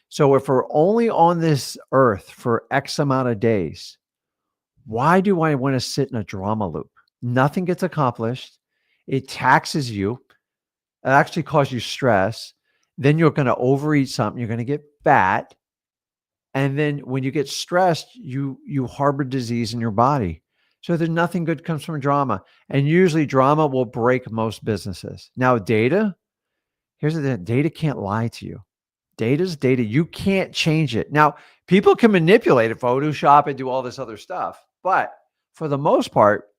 So if we're only on this earth for X amount of days, why do I want to sit in a drama loop? Nothing gets accomplished. It taxes you. It actually causes you stress. Then you're going to overeat something. You're going to get fat. And then when you get stressed, you harbor disease in your body. So there's nothing good comes from drama. And usually drama will break most businesses. Now, data, here's the thing, data can't lie to you. Data's data. You can't change it. Now, people can manipulate it, Photoshop it, do all this other stuff. But for the most part,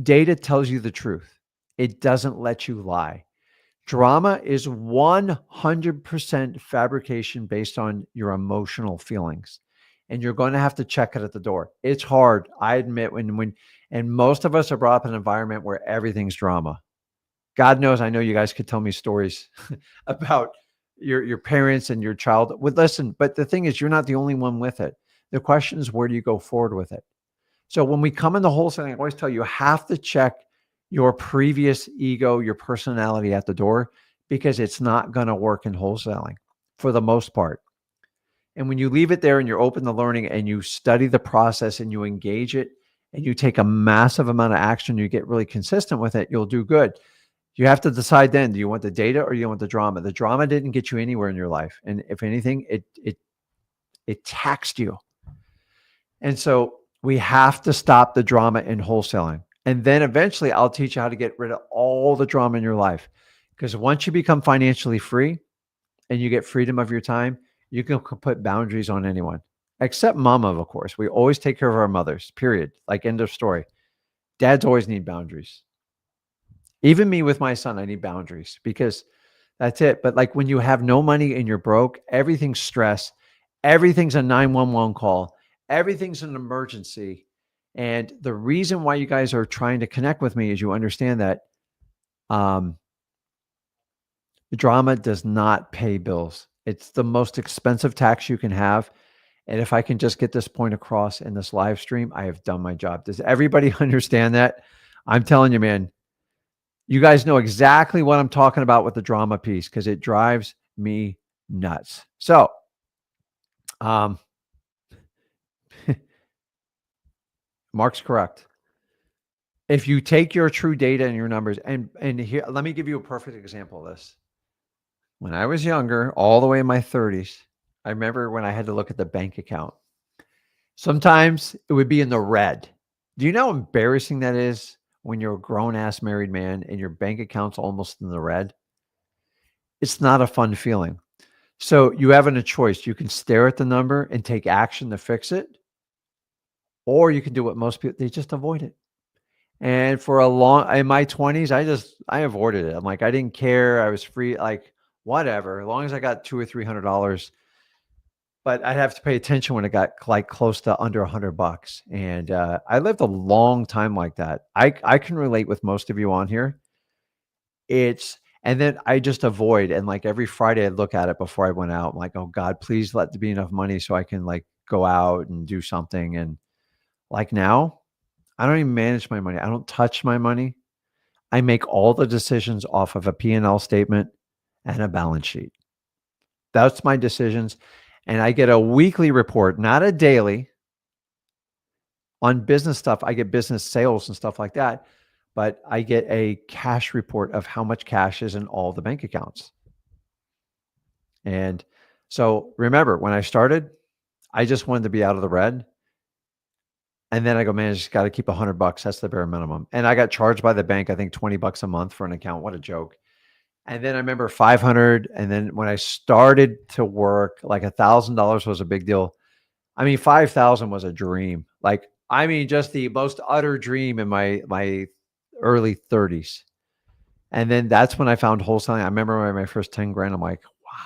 data tells you the truth. It doesn't let you lie. Drama is 100% fabrication based on your emotional feelings. And you're going to have to check it at the door. It's hard. I admit and most of us are brought up in an environment where everything's drama. God knows, I know you guys could tell me stories about your parents and your child would listen. But the thing is, you're not the only one with it. The question is, where do you go forward with it? So when we come in the wholesaling, I always tell you have to check your previous ego, your personality at the door, because it's not going to work in wholesaling for the most part. And when you leave it there and you're open to learning and you study the process and you engage it and you take a massive amount of action, you get really consistent with it, you'll do good. You have to decide then, do you want the data or do you want the drama? The drama didn't get you anywhere in your life. And if anything, it taxed you. And so we have to stop the drama in wholesaling. And then eventually I'll teach you how to get rid of all the drama in your life. Because once you become financially free and you get freedom of your time, you can put boundaries on anyone, except mama, of course. We always take care of our mothers, period. Like, end of story. Dads always need boundaries. Even me with my son, I need boundaries because that's it. But like when you have no money and you're broke, everything's stress. Everything's a 911 call. Everything's an emergency. And the reason why you guys are trying to connect with me is you understand that um, drama does not pay bills. It's the most expensive tax you can have. And if I can just get this point across in this live stream, I have done my job. Does everybody understand that? I'm telling you, man, you guys know exactly what I'm talking about with the drama piece because it drives me nuts. So, um, Mark's correct. If you take your true data and your numbers, and here, let me give you a perfect example of this. When I was younger, all the way in my 30s, I remember when I had to look at the bank account. Sometimes it would be in the red. Do you know how embarrassing that is when you're a grown ass married man and your bank account's almost in the red? It's not a fun feeling. So you have a choice. You can stare at the number and take action to fix it, or you can do what most people, they just avoid it. And for a long, in my 20s, I avoided it. I'm like, I didn't care. I was free, like whatever, as long as I got $200 or $300. But I'd have to pay attention when it got like close to under $100. And I lived a long time like that. I can relate with most of you on here. It's and then I just avoid, and like every Friday I'd look at it before I went out. I'm like, oh God, please let there be enough money so I can like go out and do something. And like now, I don't even manage my money. I don't touch my money. I make all the decisions off of a P&L statement and a balance sheet. That's my decisions. And I get a weekly report, not a daily. On business stuff, I get business sales and stuff like that. But I get a cash report of how much cash is in all the bank accounts. And so remember, when I started, I just wanted to be out of the red. And then I go, man, I just got to keep $100. That's the bare minimum. And I got charged by the bank, I think $20 a month for an account. What a joke. And then I remember 500. And then when I started to work, like $1,000 was a big deal. I mean, 5,000 was a dream. Like, I mean, just the most utter dream in my early 30s. And then that's when I found wholesaling. I remember my first 10 grand, I'm like, wow.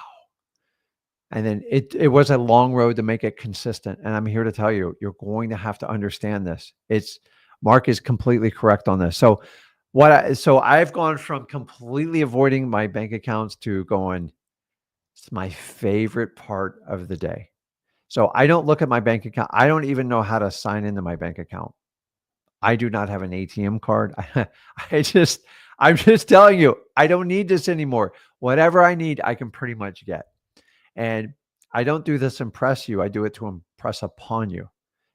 And then it was a long road to make it consistent. And I'm here to tell you, you're going to have to understand this. Mark is completely correct on this. So so I've gone from completely avoiding my bank accounts to going, it's my favorite part of the day. So I don't look at my bank account. I don't even know how to sign into my bank account. I do not have an ATM card. I'm just telling you, I don't need this anymore. Whatever I need, I can pretty much get. And I don't do this to impress you. I do it to impress upon you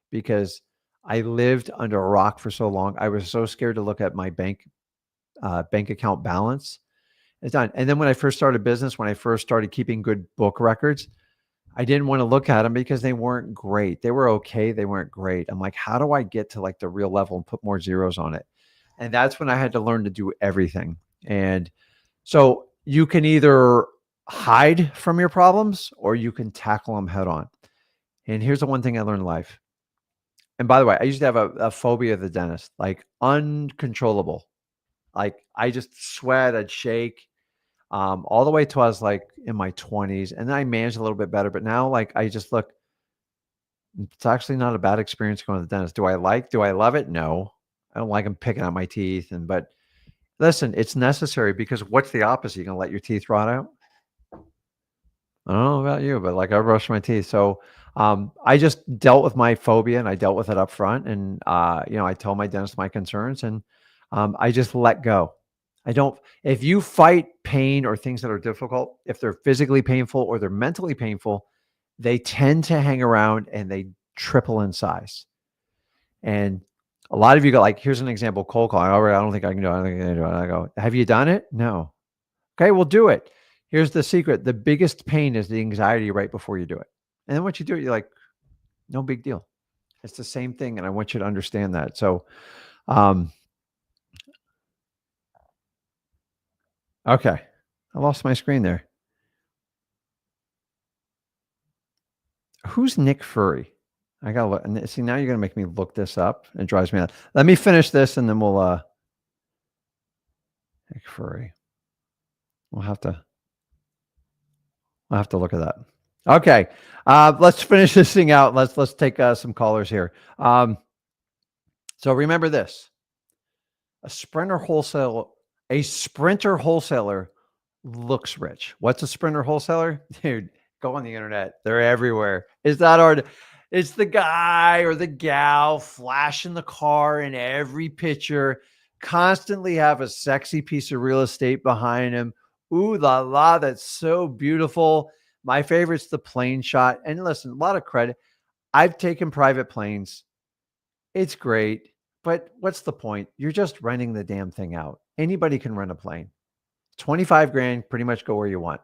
because I lived under a rock for so long. I was so scared to look at my bank account balance. It's done. And then when I first started business, when I first started keeping good book records, I didn't want to look at them because they weren't great. They were okay. They weren't great. I'm like, how do I get to like the real level and put more zeros on it? And that's when I had to learn to do everything. And so you can either hide from your problems or you can tackle them head on. And here's the one thing I learned in life. And by the way, I used to have a phobia of the dentist, like uncontrollable. Like I just sweat, I'd shake, all the way till I was like in my 20s. And then I managed a little bit better. But now, like, I just look, it's actually not a bad experience going to the dentist. Do I love it? No. I don't like them picking out my teeth. But listen, it's necessary because what's the opposite? You're going to let your teeth rot out? I don't know about you, but like I brush my teeth. So I just dealt with my phobia and I dealt with it up front. And, I told my dentist my concerns and I just let go. I don't, if you fight pain or things that are difficult, if they're physically painful or they're mentally painful, they tend to hang around and they triple in size. And a lot of you go like, here's an example, cold calling. All right, I don't think I can do it. I don't think I can do it. And I go, have you done it? No. Okay, we'll do it. Here's the secret. The biggest pain is the anxiety right before you do it. And then once you do it, you're like, no big deal. It's the same thing. And I want you to understand that. So, um, okay. I lost my screen there. Who's Nick Furry? I gotta look. And see, now you're gonna make me look this up. It drives me out. Let me finish this and then Nick Furry. We'll have to look at that. Okay. Let's finish this thing out. Let's take some callers here. So remember this. A sprinter wholesaler looks rich. What's a sprinter wholesaler? Dude, go on the internet. They're everywhere. It's not hard. It's the guy or the gal flashing the car in every picture, constantly have a sexy piece of real estate behind him. Ooh la la, that's so beautiful. My favorite's the plane shot. And listen, a lot of credit. I've taken private planes. It's great, but what's the point? You're just renting the damn thing out. Anybody can rent a plane. 25 grand, pretty much go where you want.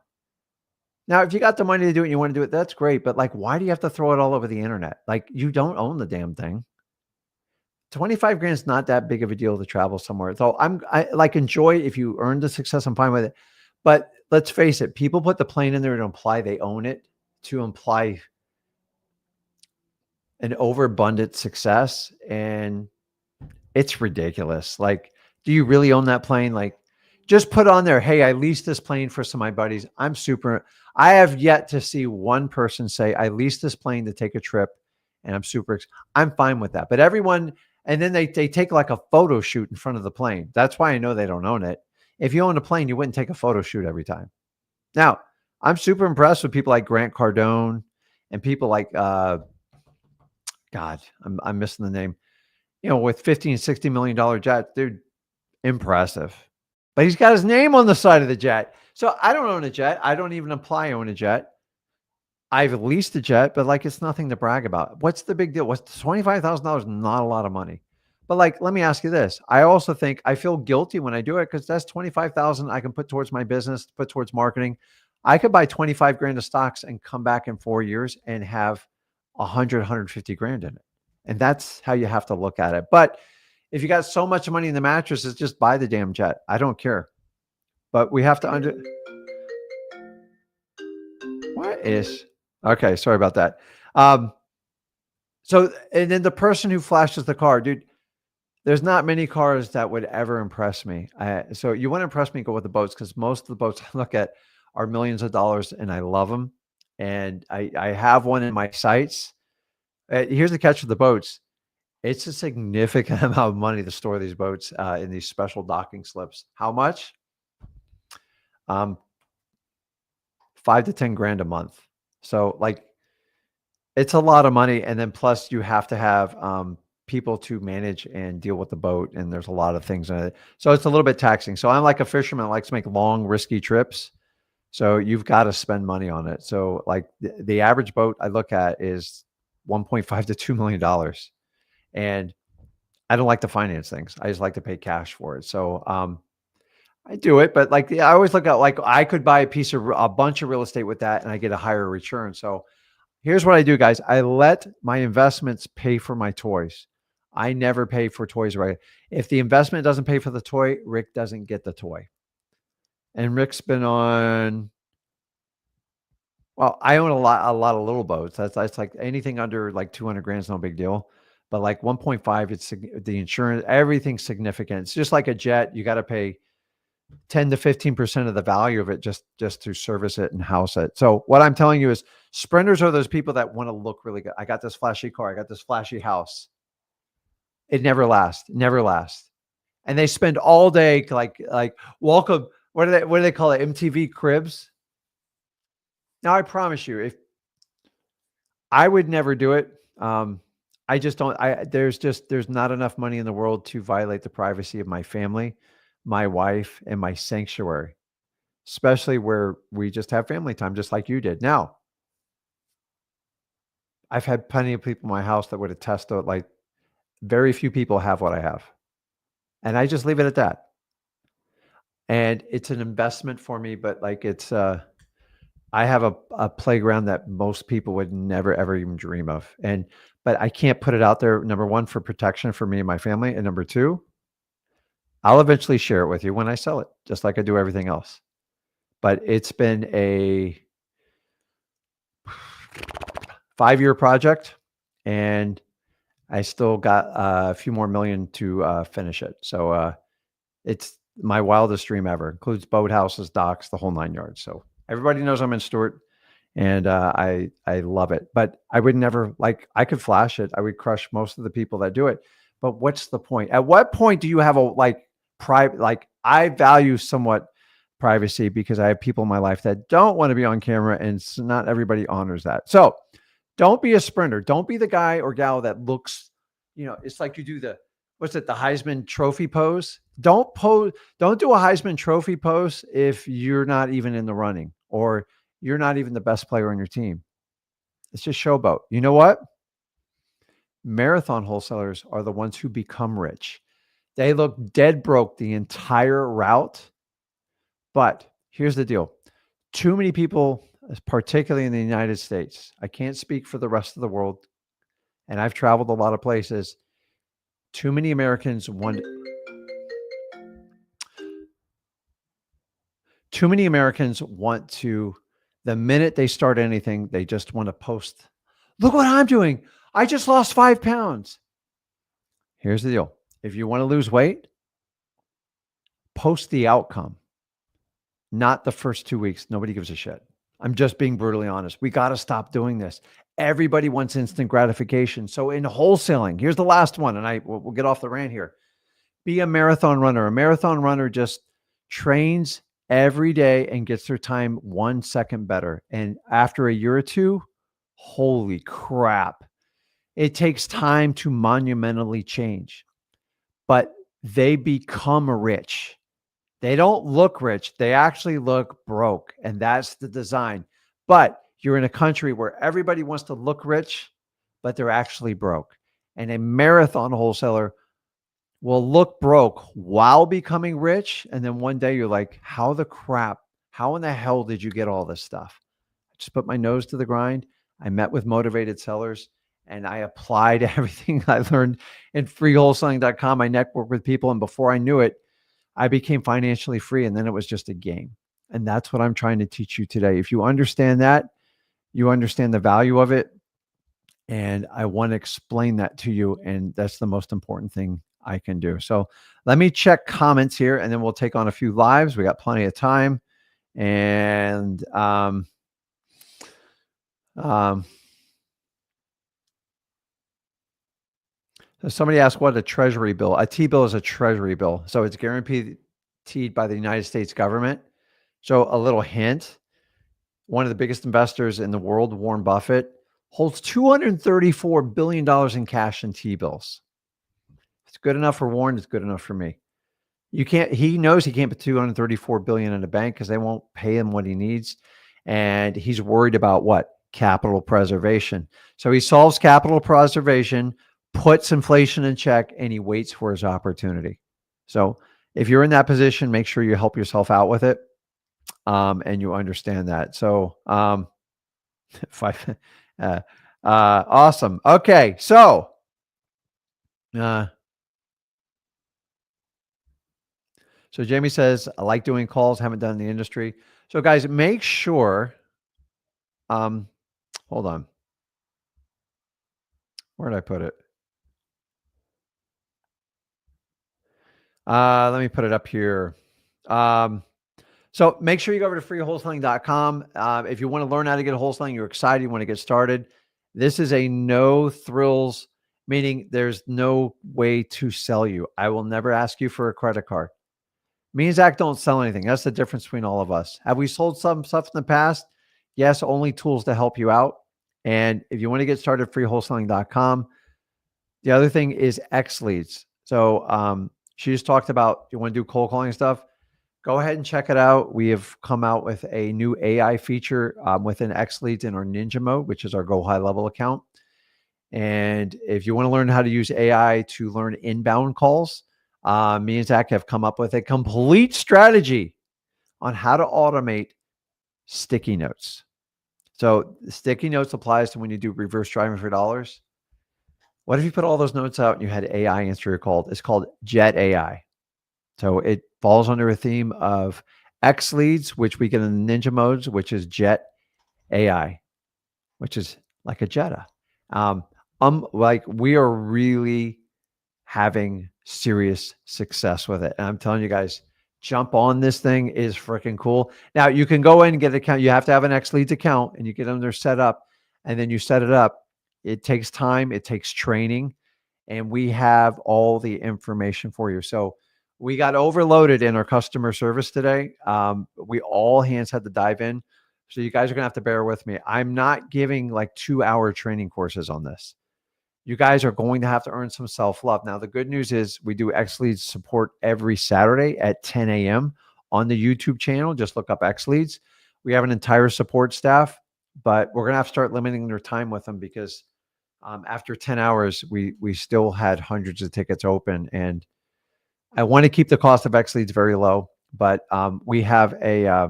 Now, if you got the money to do it and you want to do it, that's great. But like, why do you have to throw it all over the internet? Like, you don't own the damn thing. 25 grand is not that big of a deal to travel somewhere. So I like enjoy if you earn the success, I'm fine with it. But let's face it, people put the plane in there to imply they own it, to imply an overabundant success. And it's ridiculous. Like, do you really own that plane? Like, just put on there, hey, I leased this plane for some of my buddies. I have yet to see one person say, I leased this plane to take a trip and I'm fine with that. But everyone, and then they take like a photo shoot in front of the plane. That's why I know they don't own it. If you own a plane, you wouldn't take a photo shoot every time. Now, I'm super impressed with people like Grant Cardone and people like, God, I'm missing the name. With $50 and $60 million jets, they're impressive. But he's got his name on the side of the jet. So I don't own a jet. I don't even imply I own a jet. I've leased a jet, but like it's nothing to brag about. What's the big deal? What's $25,000? Not a lot of money. But like, let me ask you this. I also think I feel guilty when I do it because that's 25,000 I can put towards my business, put towards marketing. I could buy 25 grand of stocks and come back in 4 years and have 150 grand in it. And that's how you have to look at it. But if you got so much money in the mattresses, just buy the damn jet. I don't care. But we have to what is okay, sorry about that. So and then the person who flashes the car, dude, there's not many cars that would ever impress me. So you want to impress me, go with the boats because most of the boats I look at are millions of dollars and I love them. And I have one in my sights. Here's the catch with the boats. It's a significant amount of money to store these boats in these special docking slips. How much? 5 to 10 grand a month. So like, it's a lot of money. And then plus you have to have people to manage and deal with the boat. And there's a lot of things in it. So it's a little bit taxing. So I'm like a fisherman that likes to make long, risky trips. So you've got to spend money on it. So like the average boat I look at is 1.5 to $2 million. And I don't like to finance things. I just like to pay cash for it. So I do it, but like I always look at like I could buy a bunch of real estate with that and I get a higher return. So here's what I do, guys. I let my investments pay for my toys. I never pay for toys, right? If the investment doesn't pay for the toy, Rick doesn't get the toy. And Rick's been on, well, I own a lot of little boats. That's like anything under like 200 grand is no big deal. But like 1.5, the insurance, everything's significant. It's just like a jet. You got to pay 10 to 15% of the value of it just to service it and house it. So what I'm telling you is sprinters are those people that want to look really good. I got this flashy car. I got this flashy house. It never lasts. And they spend all day like welcome. What do they call it? MTV Cribs. Now I promise you, if I would never do it. I just don't. There's not enough money in the world to violate the privacy of my family, my wife, and my sanctuary, especially where we just have family time, just like you did. Now, I've had plenty of people in my house that would attest to it. Like very few people have what I have, and I just leave it at that. And it's an investment for me, but like I have a playground that most people would never ever even dream of. But I can't put it out there, number one, for protection for me and my family. And number two, I'll eventually share it with you when I sell it, just like I do everything else. But it's been a 5-year project, and I still got a few more million to finish it. So it's my wildest dream ever. Includes boathouses, docks, the whole 9 yards. So everybody knows I'm in Stewart, and I love it. But I would never, like, I could flash it. I would crush most of the people that do it. But what's the point? At what point do you have a private? Like, I value somewhat privacy because I have people in my life that don't want to be on camera, and not everybody honors that. So don't be a sprinter. Don't be the guy or gal that looks, it's like you do the Heisman Trophy pose. Don't do a Heisman Trophy pose if you're not even in the running or you're not even the best player on your team. It's just showboat. You know what? Marathon wholesalers are the ones who become rich. They look dead broke the entire route. But here's the deal. Too many people, particularly in the United States, I can't speak for the rest of the world, and I've traveled a lot of places. Too many Americans want to, the minute they start anything, they just want to post, look what I'm doing. I just lost 5 pounds. Here's the deal. If you want to lose weight, post the outcome, not the first 2 weeks. Nobody gives a shit. I'm just being brutally honest. We got to stop doing this. Everybody wants instant gratification. So in wholesaling, here's the last one, and we'll get off the rant here. Be a marathon runner. A marathon runner just trains every day and gets their time 1 second better. And after a year or two, holy crap, it takes time to monumentally change. But they become rich. They don't look rich. They actually look broke. And that's the design. But you're in a country where everybody wants to look rich, but they're actually broke. And a marathon wholesaler will look broke while becoming rich. And then one day you're like, how in the hell did you get all this stuff? I just put my nose to the grind. I met with motivated sellers, and I applied everything I learned in freewholesaling.com. I networked with people, and before I knew it, I became financially free. And then it was just a game. And that's what I'm trying to teach you today. If you understand that, you understand the value of it. And I want to explain that to you. And that's the most important thing I can do. So let me check comments here, and then we'll take on a few lives. We got plenty of time. And somebody asked what a treasury bill. A T-bill is a treasury bill. So it's guaranteed by the United States government. So a little hint, one of the biggest investors in the world, Warren Buffett, holds $234 billion in cash and T-bills. It's good enough for Warren. It's good enough for me. He knows he can't put $234 billion in a bank because they won't pay him what he needs. And he's worried about what? Capital preservation. So he solves capital preservation, puts inflation in check, and he waits for his opportunity. So if you're in that position, make sure you help yourself out with it. And you understand that. So Uh, awesome. Okay. Uh, so Jamie says, I like doing calls, haven't done in the industry. So guys, make sure, um, hold on. Where did I put it? Let me put it up here. Um, so make sure you go over to freewholesaling.com. If you want to learn how to get a wholesaling, you're excited, you want to get started. This is a no thrills, meaning there's no way to sell you. I will never ask you for a credit card. Me and Zach don't sell anything. That's the difference between all of us. Have we sold some stuff in the past? Yes, only tools to help you out. And if you want to get started, freewholesaling.com. The other thing is X leads. So she just talked about you want to do cold calling stuff. Go ahead and check it out. We have come out with a new AI feature within X leads in our Ninja mode, which is our Go High Level account. And if you want to learn how to use AI to learn inbound calls, me and Zach have come up with a complete strategy on how to automate sticky notes. So sticky notes applies to when you do reverse driving for dollars. What if you put all those notes out and you had AI answer your call? It's called Jet AI. So it falls under a theme of X leads, which we get in the Ninja modes, which is Jet AI, which is like a Jetta. Like we are really having serious success with it. And I'm telling you guys, jump on this thing is freaking cool. Now you can go in and get an account. You have to have an X leads account and you get them there set up and then you set it up. It takes time. It takes training and we have all the information for you. So we got overloaded in our customer service today. We all hands had to dive in. So you guys are going to have to bear with me. I'm not giving like 2-hour training courses on this. You guys are going to have to earn some self-love. Now, the good news is we do X Leads support every Saturday at 10 a.m. on the YouTube channel. Just look up X Leads. We have an entire support staff, but we're going to have to start limiting their time with them because after 10 hours, we still had hundreds of tickets open. And I want to keep the cost of X Leads very low, but we have a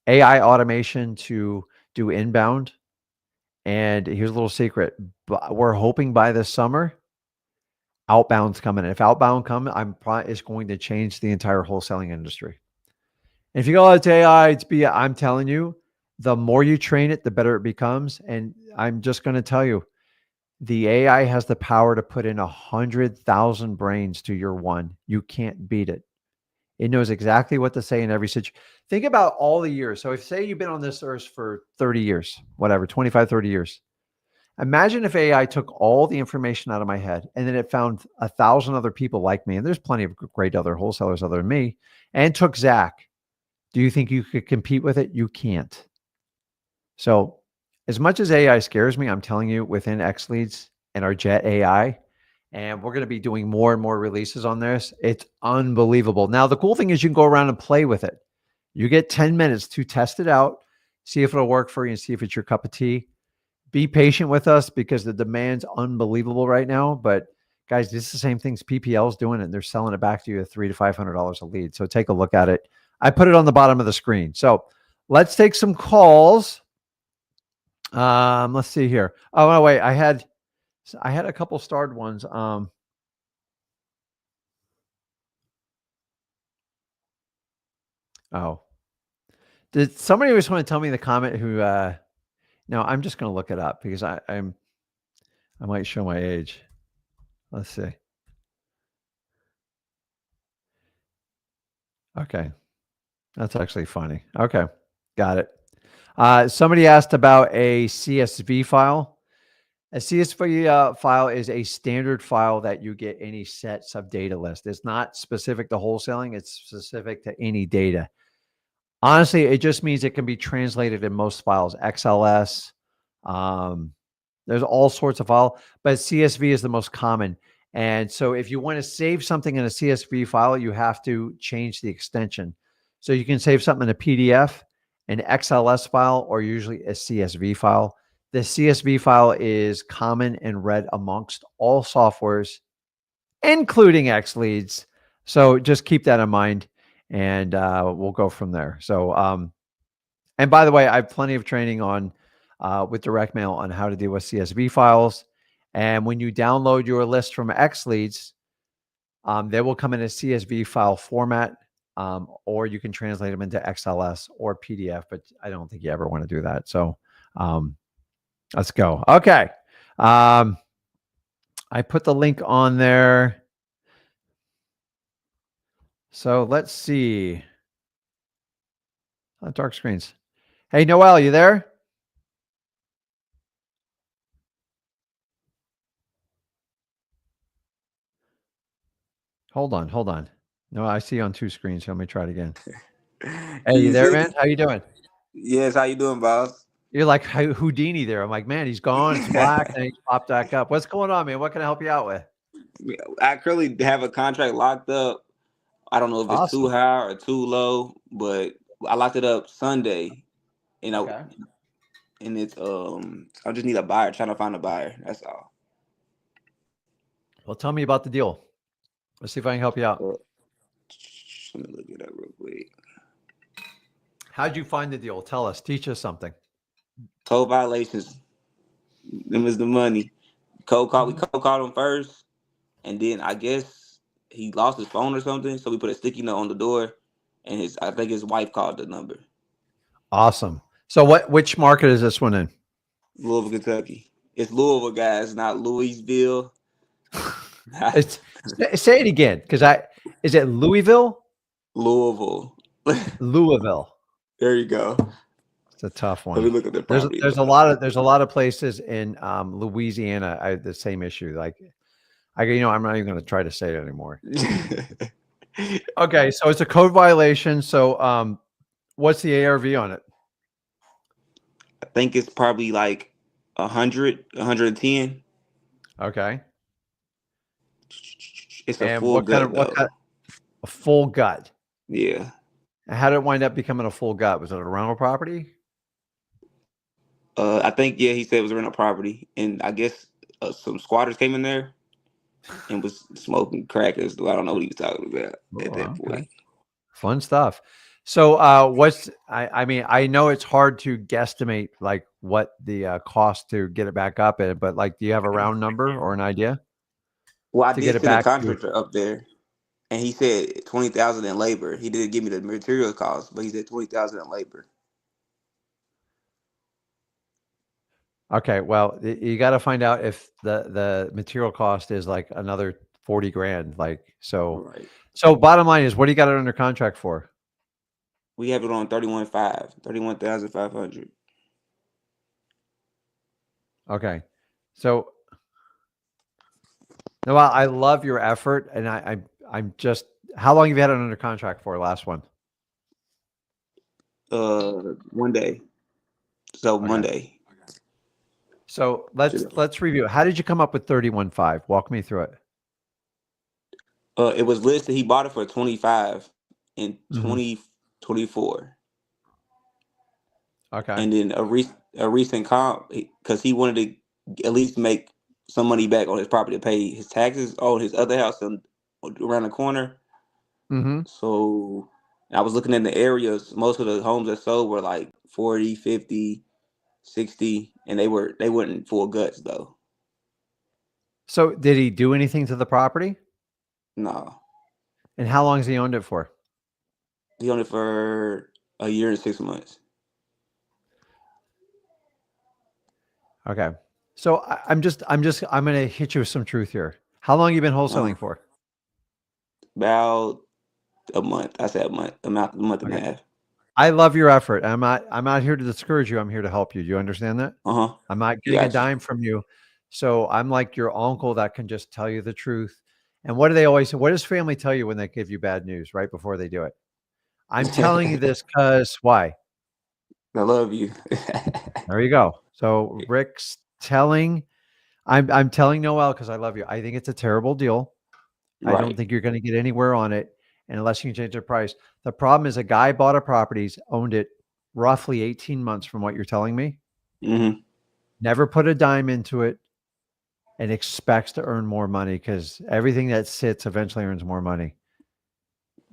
AI automation to do inbound. And here's a little secret. We're hoping by this summer, outbound's coming. If outbound come, it's going to change the entire wholesaling industry. And if you go, oh, it's AI, it's BI, I'm telling you, the more you train it, the better it becomes. And I'm just going to tell you, the AI has the power to put in 100,000 brains to your one. You can't beat it. It knows exactly what to say in every situation. Think about all the years. So if say you've been on this earth for 30 years, whatever, 25, 30 years. Imagine if AI took all the information out of my head and then it found 1,000 other people like me, and there's plenty of great other wholesalers other than me, and took Zach. Do you think you could compete with it? You can't. So as much as AI scares me, I'm telling you, within X Leads and our Jet AI, and we're going to be doing more and more releases on this. It's unbelievable. Now, the cool thing is you can go around and play with it. You get 10 minutes to test it out, see if it'll work for you and see if it's your cup of tea. Be patient with us because the demand's unbelievable right now. But guys, this is the same things PPL is doing, and they're selling it back to you at $300 to $500 a lead. So take a look at it. I put it on the bottom of the screen. So let's take some calls. Let's see here. Oh no, wait, I had a couple starred ones. Oh, did somebody just want to tell me in the comment who? No, I'm just going to look it up because I might show my age. Let's see. Okay, that's actually funny. Okay, got it. Somebody asked about a CSV file. A CSV file is a standard file that you get any set sub data list. It's not specific to wholesaling. It's specific to any data. Honestly, it just means it can be translated in most files, XLS. There's all sorts of file, but CSV is the most common. And so if you want to save something in a CSV file, you have to change the extension. So you can save something in a PDF, an XLS file, or usually a CSV file. The CSV file is common and read amongst all softwares, including X Leads. So just keep that in mind and we'll go from there. So, and by the way, I have plenty of training on with direct mail on how to deal with CSV files. And when you download your list from XLeads, they will come in a CSV file format, or you can translate them into XLS or PDF, but I don't think you ever want to do that. So um, let's go. Okay. Um, I put the link on there. So let's see. Dark screens. Hey, Noel, you there? Hold on, hold on. No, I see you on two screens. So let me try it again. Hey, Can you you there, see man? me? How you doing? Yes, how you doing, boss? You're like Houdini there. I'm like, man, he's gone. It's black, and he's popped back up. What's going on, man? What can I help you out with? I currently have a contract locked up. I don't know if it's too Awesome. high or too low, but I locked it up Sunday, and Okay. it's I just need a buyer, trying to find a buyer. That's all. Well, tell me about the deal. Let's see if I can help you out. Uh, Let me look it up real quick. How'd you find the deal? Tell us. Teach us something. Code violations. Them is the money. Code call. We Mhm. code called him first, and then I guess he lost his phone or something. So we put a sticky note on the door, and I think his wife called the number. Awesome. So which market is this one in? Louisville, Kentucky. It's Louisville, guys, not Louisville. It's say it again, because is it Louisville? Louisville. Louisville. There you go. It's a tough Let me one. look at the There's property there's a though. lot of there's a lot of places in Louisiana. I had the same issue. Like I'm not even going to try to say it anymore. Okay, so it's a code violation. So what's the ARV on it? I think it's probably like 100, 110. Okay, It's a and full gut what kind though. a full gut? Yeah. And how did it wind up becoming a full gut? Was it a rental property? I think yeah, he said it was a rental property, and I guess some squatters came in there and was smoking crackers. I don't know what he was talking about at that Oh, okay. point. Fun stuff. So, I mean, I know it's hard to guesstimate like what the cost to get it back up, but like, do you have a round number or an idea Well, I to get did it send a back to? contractor up there, and he said 20,000 in labor. He didn't give me the material cost, but he said 20,000 in labor. Okay, well, you got to find out if the material cost is like another 40 grand. Like, Right. so bottom line is, what do you got it under contract for? We have it on 31.5, 31,500. Okay, so no, I love your effort, and I'm just, how long have you had it under contract for? Last one. One day. So Okay. Monday. So let's review. How did you come up with 31.5? Walk me through it. It was listed. He bought it for 25 in Mhm. 2024, Okay. and then a recent comp because he wanted to at least make some money back on his property to pay his taxes on his other house around the corner. Mhm. So I was looking in the areas. Most of the homes that sold were like 40, 50, 60, and they weren't full guts though. So did he do anything to the property? No, And how long has he owned it for? he owned it for a year and 6 months. Okay. So I'm going to hit you with some truth here. How long you been Uh, wholesaling for? about a month. I said a month and a Okay. half. I love your effort. I'm not here to discourage you. I'm here to help you. Do you understand that? Uh huh. I'm not getting a Got you. dime from you. So I'm like your uncle that can just tell you the truth. And what do they always say? What does family tell you when they give you bad news right before they do it? I'm telling you this because why? I love you. There you go. So Rick's telling, I'm telling Noel because I love you. I think it's a terrible deal. I don't Right. think you're going to get anywhere on it, and unless you can change the price. The problem is a guy bought a property, owned it roughly 18 months from what you're telling me, Hmm. never put a dime into it, and expects to earn more money because everything that sits eventually earns more money.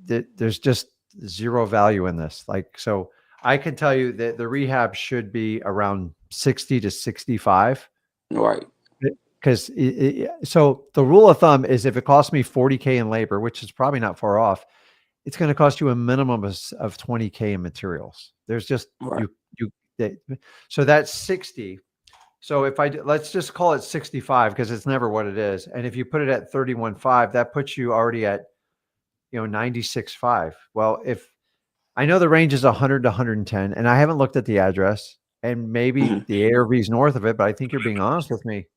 There's just zero value in this. Like, so I can tell you that the rehab should be around 60 to 65. Right. Because so the rule of thumb is if it costs me 40K in labor, which is probably not far off, it's going to cost you a minimum of 20K in materials. There's just Right. so that's 60. So if let's just call it 65 because it's never what it is. And if you put it at 31.5, that puts you already at 96.5. Well, if I know the range is 100 to 110, and I haven't looked at the address, and maybe the ARV is north of it, but I think you're being honest with me.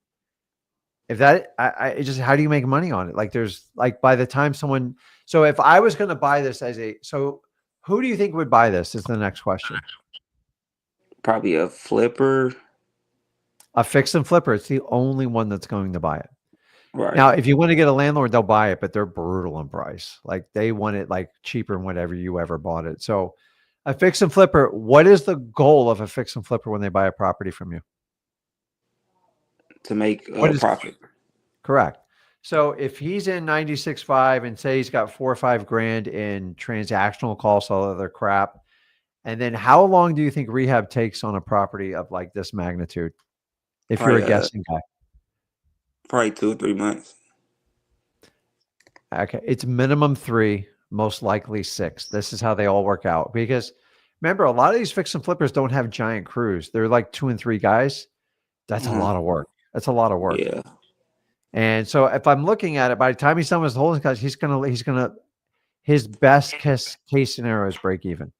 If that, I just, how do you make money on it? Like there's like by the time someone, so if I was going to buy this so who do you think would buy this is the next question. Probably a flipper. A fix and flipper. It's the only one that's going to buy it. Right. Now, if you want to get a landlord, they'll buy it, but they're brutal in price. Like they want it like cheaper than whatever you ever bought it. So a fix and flipper, what is the goal of a fix and flipper when they buy a property from you? To make What a is profit. correct? So if he's in 96.5 and say he's got 4 or 5 grand in transactional costs, all other crap, and then how long do you think rehab takes on a property of like this magnitude? If you're a guessing guy. Probably 2 or 3 months. Okay. It's minimum 3, most likely 6. This is how they all work out. Because remember, a lot of these fix and flippers don't have giant crews. They're like 2 and 3 guys. That's a lot of work. That's a lot of work. Yeah. And so if I'm looking at it, by the time he's done with his whole guys, his best case scenario is break even.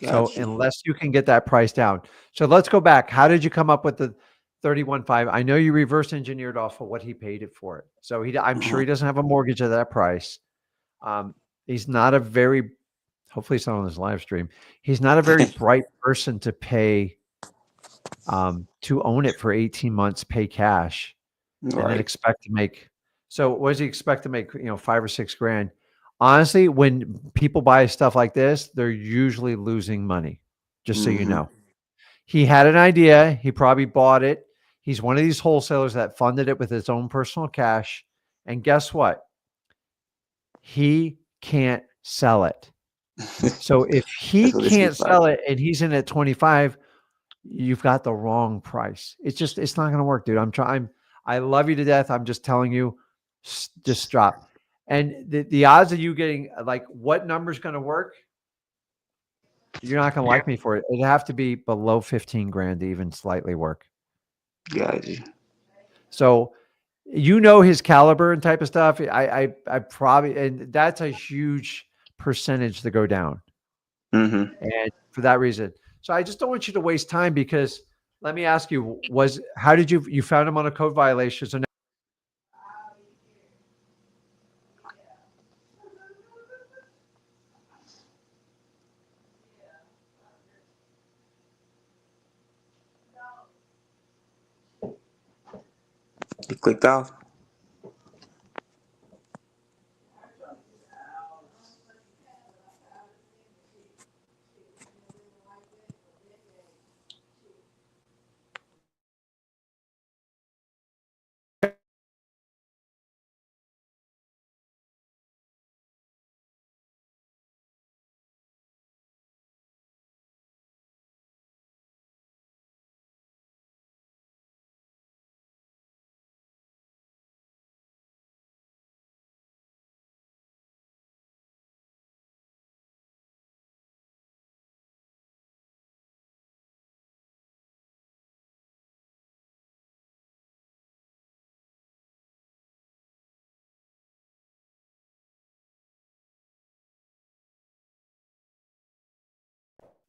So unless you can get that price down. So let's go back. How did you come up with the 31.5? I know you reverse engineered off of what he paid it for it. So I'm sure he doesn't have a mortgage at that price. He's not a very, hopefully it's not on this live stream. He's not a very bright person to pay, to own it for 18 months, pay cash, and then expect to make. So what does he expect to make? 5 or 6 grand. Honestly, when people buy stuff like this, they're usually losing money, just so you know. He had an idea. He probably bought it. He's one of these wholesalers that funded it with his own personal cash. And guess what? He can't sell it. So if he can't sell it and he's in at 25, you've got the wrong price. It's not going to work, dude. I love you to death. I'm just telling you, just drop. And the odds of you getting like what number's going to work, you're not going to like me for it. It'd have to be below 15 grand to even slightly work. Gotcha. So his caliber and type of stuff. I probably, and that's a huge percentage to go down. And for that reason. So I just don't want you to waste time because let me ask you, how did you found him on a code violation? So now you clicked off.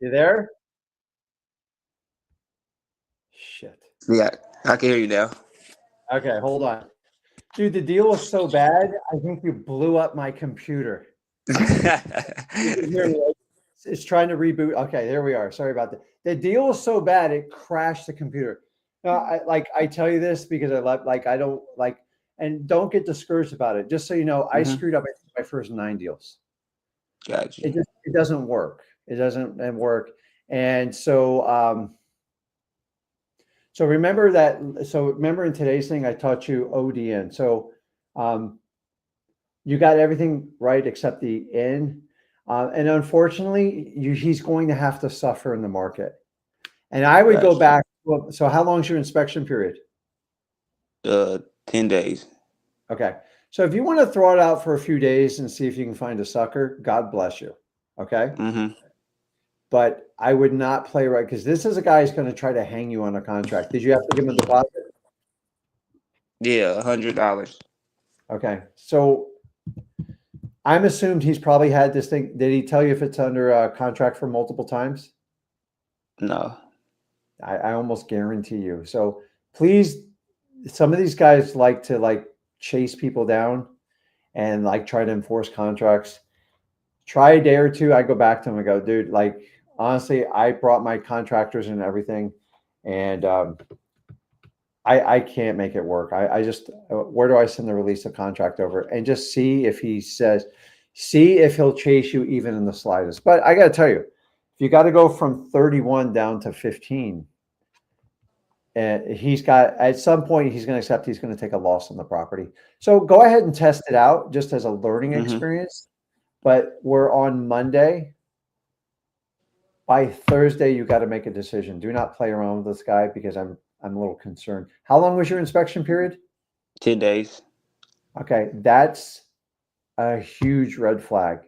you there? Shit. Yeah, I can hear you now. Okay, hold on. Dude, the deal was so bad, I think you blew up my computer. It's trying to reboot. Okay, there we are. Sorry about that. The deal was so bad, it crashed the computer. I tell you this because and don't get discouraged about it. Just so you know, I screwed up my first 9 deals. Gotcha. It doesn't work. It doesn't work. And so, so remember in today's thing, I taught you ODN. So, you got everything right except the N. And unfortunately, he's going to have to suffer in the market. And I would go Gotcha. back. Well, so how long is your inspection period? 10 days. Okay. So if you want to throw it out for a few days and see if you can find a sucker, God bless you. Okay. Mm-hmm. But I would not play right because this is a guy who's going to try to hang you on a contract. Did you have to give him a deposit? Yeah, $100. Okay. So I'm assumed he's probably had this thing. Did he tell you if it's under a contract for multiple times? No. I almost guarantee you. So please, some of these guys like to like chase people down and like try to enforce contracts. Try a day or two. I go back to him and go, dude, like honestly, I brought my contractors and everything, and I can't make it work. I just where do I send the release of contract over and just see if he says, see if he'll chase you even in the slightest. But I got to tell you, if you got to go from 31 down to 15, and he's got at some point he's going to accept he's going to take a loss on the property. So go ahead and test it out just as a learning Mm-hmm. experience. But we're on Monday. By Thursday, you got to make a decision. Do not play around with this guy because I'm a little concerned. How long was your inspection period? 10 days. Okay, that's a huge red flag.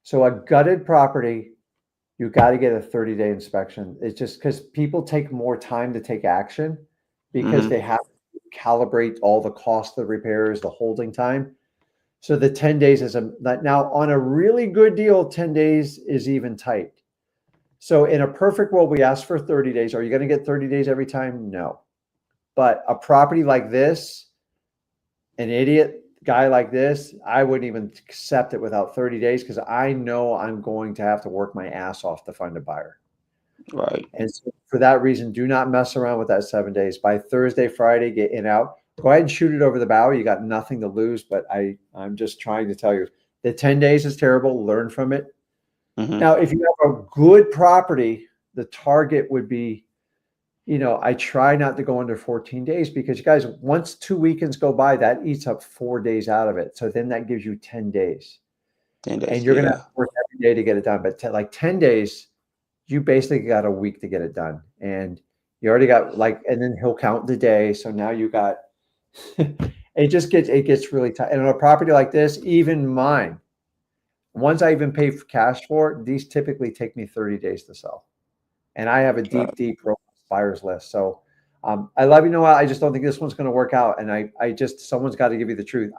So a gutted property, you got to get a 30-day inspection. It's just because people take more time to take action because Mm-hmm. they have to calibrate all the cost of the repairs, the holding time. So the 10 days is now on a really good deal, 10 days is even tight. So in a perfect world, we ask for 30 days. Are you going to get 30 days every time? No. But a property like this, an idiot guy like this, I wouldn't even accept it without 30 days because I know I'm going to have to work my ass off to find a buyer. Right. And so for that reason, do not mess around with that 7 days. By Thursday, Friday, get in out. Go ahead and shoot it over the bow. You got nothing to lose. But I'm just trying to tell you, the 10 days is terrible. Learn from it. Mm-hmm. Now, if you have a good property, the target would be, I try not to go under 14 days because you guys, once 2 weekends go by, that eats up 4 days out of it. So then that gives you 10 days. 10 And days. you're going to have Yeah. to work every day to get it done. But like 10 days, you basically got a week to get it done. And you already got and then he'll count the day. So now you got, it gets really tight. And on a property like this, even mine, once I even pay for cash for it, these typically take me 30 days to sell. And I have a Right. deep buyers list. So I love you, Noel. I just don't think this one's going to work out. And someone's got to give you the truth.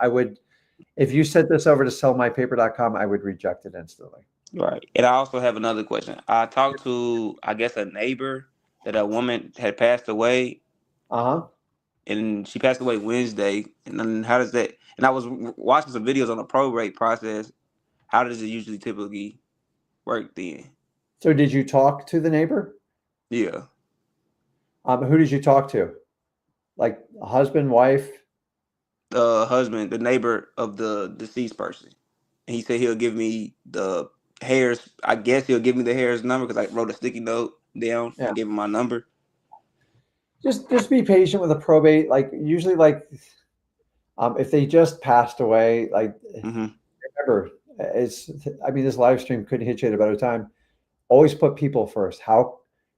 If you sent this over to sellmypaper.com, I would reject it instantly. Right. And I also have another question. I talked to, I guess, a neighbor that a woman had passed away, Uh-huh. and she passed away Wednesday. And then how does that? And I was watching some videos on the probate process. How does it usually typically work then? So did you talk to the neighbor? Yeah. Who did you talk to? Like a husband, wife? The husband, the neighbor of the deceased person. And he said he'll give me the Harris. I guess he'll give me the Harris number because I wrote a sticky note down Yeah. and gave him my number. Just be patient with a probate. Like usually if they just passed away, like Mm-hmm. remember, this live stream couldn't hit you at a better time. Always put people first.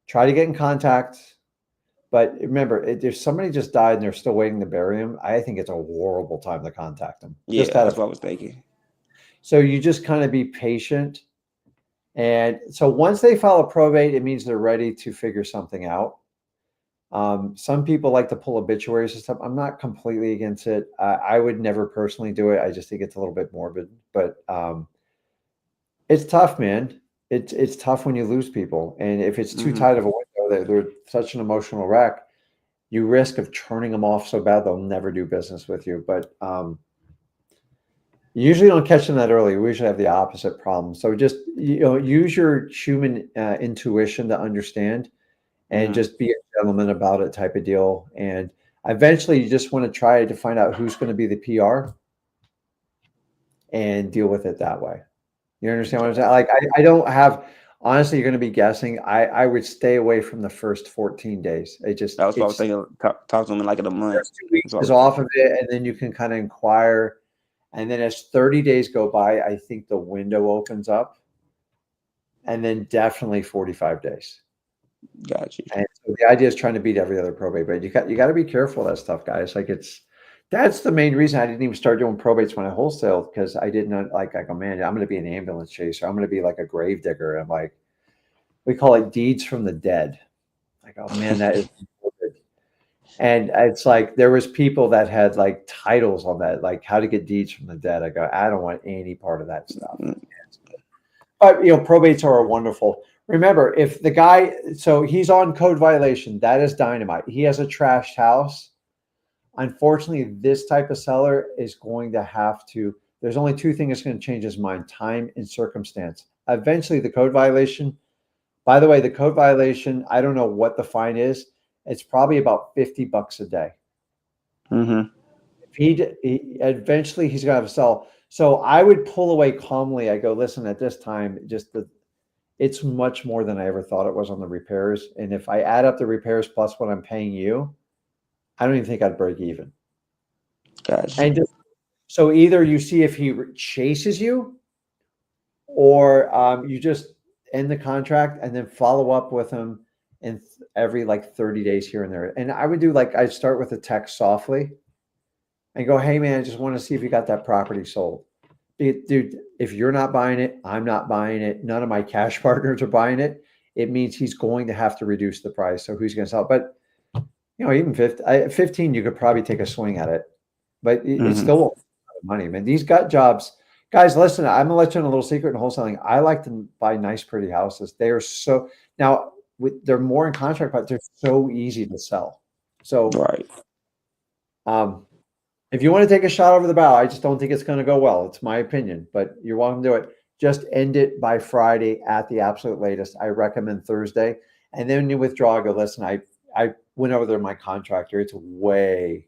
Try to get in contact. But remember, if somebody just died and they're still waiting to bury him, I think it's a horrible time to contact them. Yeah, that's what I was thinking. So you just kind of be patient. And so once they file a probate, it means they're ready to figure something out. Some people like to pull obituaries and stuff. I'm not completely against it. I would never personally do it. I just think it's a little bit morbid, but it's tough, man. It's tough when you lose people, and if it's too Mm-hmm. tight of a window, they're such an emotional wreck. You risk of turning them off so bad they'll never do business with you. But you usually don't catch them that early. We usually have the opposite problem. So just use your human intuition to understand, and Mm-hmm. just be a gentleman about it, type of deal. And eventually, you just want to try to find out who's going to be the PR and deal with it that way. You understand what I'm saying? Like I don't have. Honestly, you're going to be guessing. I would stay away from the first 14 days. That's what I was It's thinking. Talk to him in like in a month. first 2 weeks That's what I is was off of thinking. it, and then you can kind of inquire. And then as 30 days go by, I think the window opens up, and then definitely 45 days. Got you. And so the idea is trying to beat every other probate, but you got to be careful of that stuff, guys. Like that's the main reason I didn't even start doing probates when I wholesaled, because I didn't like, I go, man, I'm going to be an ambulance chaser. I'm going to be like a grave digger. And I'm like, we call it deeds from the dead. Like, oh man, that is morbid. And it's like there was people that had like titles on that, like how to get deeds from the dead. I go, I don't want any part of that stuff. But probates are wonderful. Remember, if the guy, so he's on code violation, that is dynamite. He has a trashed house. Unfortunately, this type of seller is going to have to. There's only two things that's going to change his mind: time and circumstance. Eventually, the code violation. By the way, the code violation, I don't know what the fine is. It's probably about $50 a day. Mm-hmm. If he eventually he's gonna have to sell. So I would pull away calmly. I go, listen, at this time, it's much more than I ever thought it was on the repairs. And if I add up the repairs plus what I'm paying you, I don't even think I'd break even. Got you. And so either you see if he chases you, or you just end the contract and then follow up with him in every like 30 days here and there. And I would do like, I'd start with a text softly and go, hey man, I just want to see if you got that property sold. Dude, if you're not buying it, I'm not buying it. None of my cash partners are buying it. It means he's going to have to reduce the price. So who's going to sell it? But even 15, you could probably take a swing at it, but it's Mm-hmm. still money, man. These gut jobs, guys, listen, I'm gonna let you in a little secret in wholesaling. I like to buy nice, pretty houses. They are so now they're more in contract, but they're so easy to sell. So Right. um, if you want to take a shot over the bow, I just don't think it's going to go well. It's my opinion, but you're welcome to do it. Just end it by Friday at the absolute latest. I recommend Thursday. And then when you withdraw, go, listen, I went over there, my contractor. It's way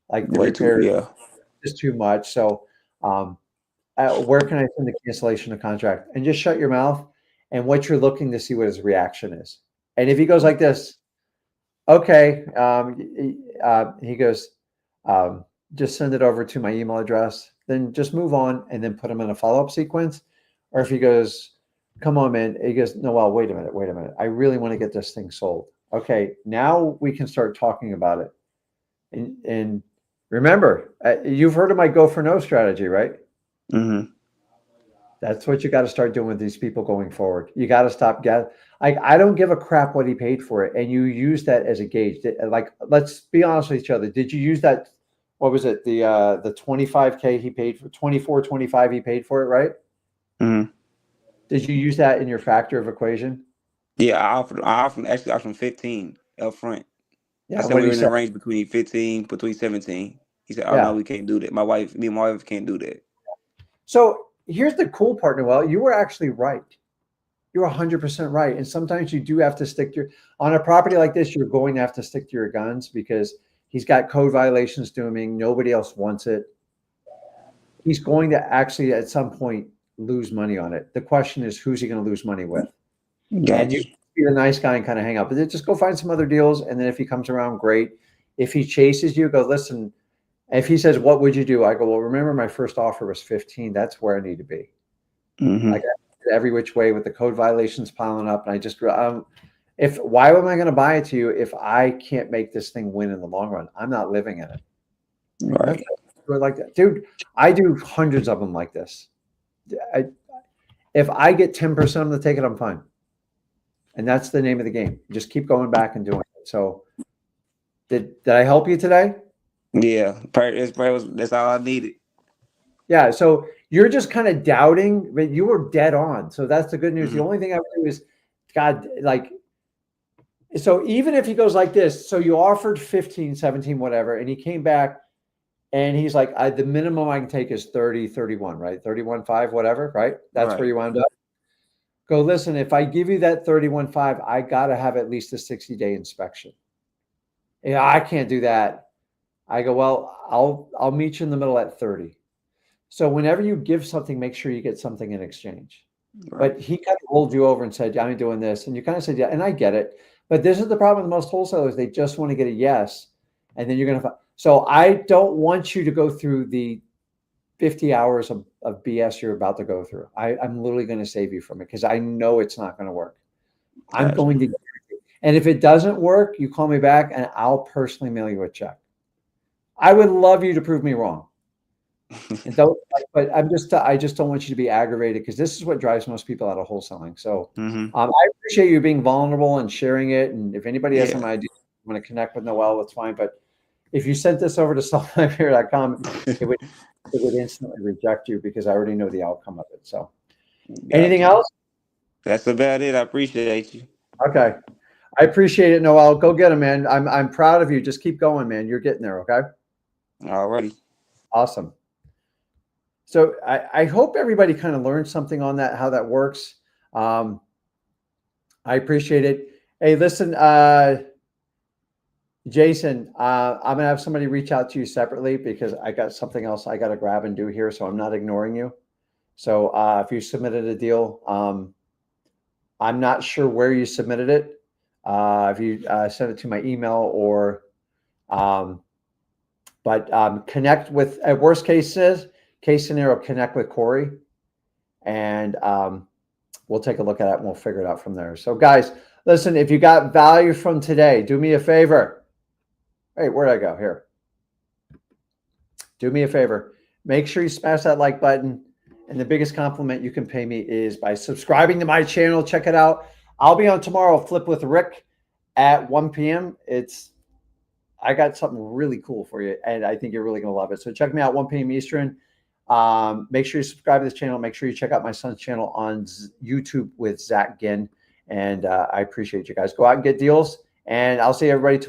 like the Way too. repair Yeah. is too much. So um, where can I send the cancellation of contract? And just shut your mouth. And what you're looking to see what his reaction is. And if he goes like this, okay. He goes, just send it over to my email address, then just move on and then put him in a follow-up sequence. Or if he goes, come on, man, he goes, no, well, wait a minute. I really want to get this thing sold. Okay, now we can start talking about it. And remember, you've heard of my go for no strategy, right? Mm-hmm. That's what you got to start doing with these people going forward. You got to stop I don't give a crap what he paid for it, and you use that as a gauge. Like, let's be honest with each other. Did you use that? What was it? The 25K he paid for 24.25 he paid for it, right? Mm-hmm. Did you use that in your factor of equation? Yeah, actually I offered him 15 up front. I Yeah. said What we did were he in the say? range between 17. He said, "Oh no, Yeah. we can't do that. Me and my wife can't do that." So here's the cool part, Noel. You were actually right. You're 100% right. And sometimes you do have to stick to on a property like this, you're going to have to stick to your guns because he's got code violations dooming. Nobody else wants it. He's going to actually at some point lose money on it. The question is, who's he going to lose money with? And Got you you. be the nice guy and kind of hang out, but then just go find some other deals. And then if he comes around, great. If he chases you, go, listen. If he says, what would you do? I go, well, remember my first offer was 15. That's where I need to be. Like Mm-hmm. every which way with the code violations piling up. And I just, why am I going to buy it to you if I can't make this thing win in the long run? I'm not living in it. And that's Right. like that, dude. I do hundreds of them like this. I, if I get 10% of the ticket, I'm fine. And that's the name of the game. Just keep going back and doing it. So did I help you today? Yeah. That's all I needed. Yeah. So you're just kind of doubting, but you were dead on. So that's the good news. The Mm-hmm. only thing I would do is, God, like, so even if he goes like this, so you offered 15, 17, whatever, and he came back and he's like, the minimum I can take is 30, 31, right? 31.5, whatever, right? That's where Right. you wound up. Go, listen, if I give you that 31.5, I got to have at least a 60-day inspection. Yeah, I can't do that. I go, well, I'll meet you in the middle at 30. So whenever you give something, make sure you get something in exchange. Right. But he kind of rolled you over and said, yeah, I'm doing this. And you kind of said, yeah, and I get it. But this is the problem with most wholesalers. They just want to get a yes. And then you're going to, so I don't want you to go through the 50 hours of BS you're about to go through. I'm literally going to save you from it because I know it's not going to work. I'm Got you. going to, And if it doesn't work, you call me back and I'll personally mail you a check. I would love you to prove me wrong. And don't, but I just don't want you to be aggravated because this is what drives most people out of wholesaling. So Mm-hmm. I appreciate you being vulnerable and sharing it. And if anybody has Yeah. some idea, want to connect with Noel, that's fine. But if you sent this over to sellmybeer.com, it would instantly reject you because I already know the outcome of it. So anything Gotcha. else? That's about it. I appreciate you. Okay. I appreciate it, Noel. Go get him, man. I'm proud of you. Just keep going, man. You're getting there. Okay. Alrighty. Awesome. So I hope everybody kind of learned something on that, how that works. I appreciate it. Hey, listen, Jason, I'm gonna have somebody reach out to you separately because I got something else I got to grab and do here. So I'm not ignoring you. So if you submitted a deal, I'm not sure where you submitted it. If you sent it to my email or, connect with, at worst case scenario, connect with Corey and we'll take a look at it and we'll figure it out from there. So guys, listen, if you got value from today, do me a favor. Hey, where'd I go? Here. Do me a favor. Make sure you smash that like button. And the biggest compliment you can pay me is by subscribing to my channel. Check it out. I'll be on tomorrow, Flip with Rick at 1 p.m. I got something really cool for you, and I think you're really going to love it. So check me out, 1 p.m. Eastern. Make sure you subscribe to this channel. Make sure you check out my son's channel on YouTube with Rick Ginn. And I appreciate you guys. Go out and get deals, and I'll see everybody tomorrow.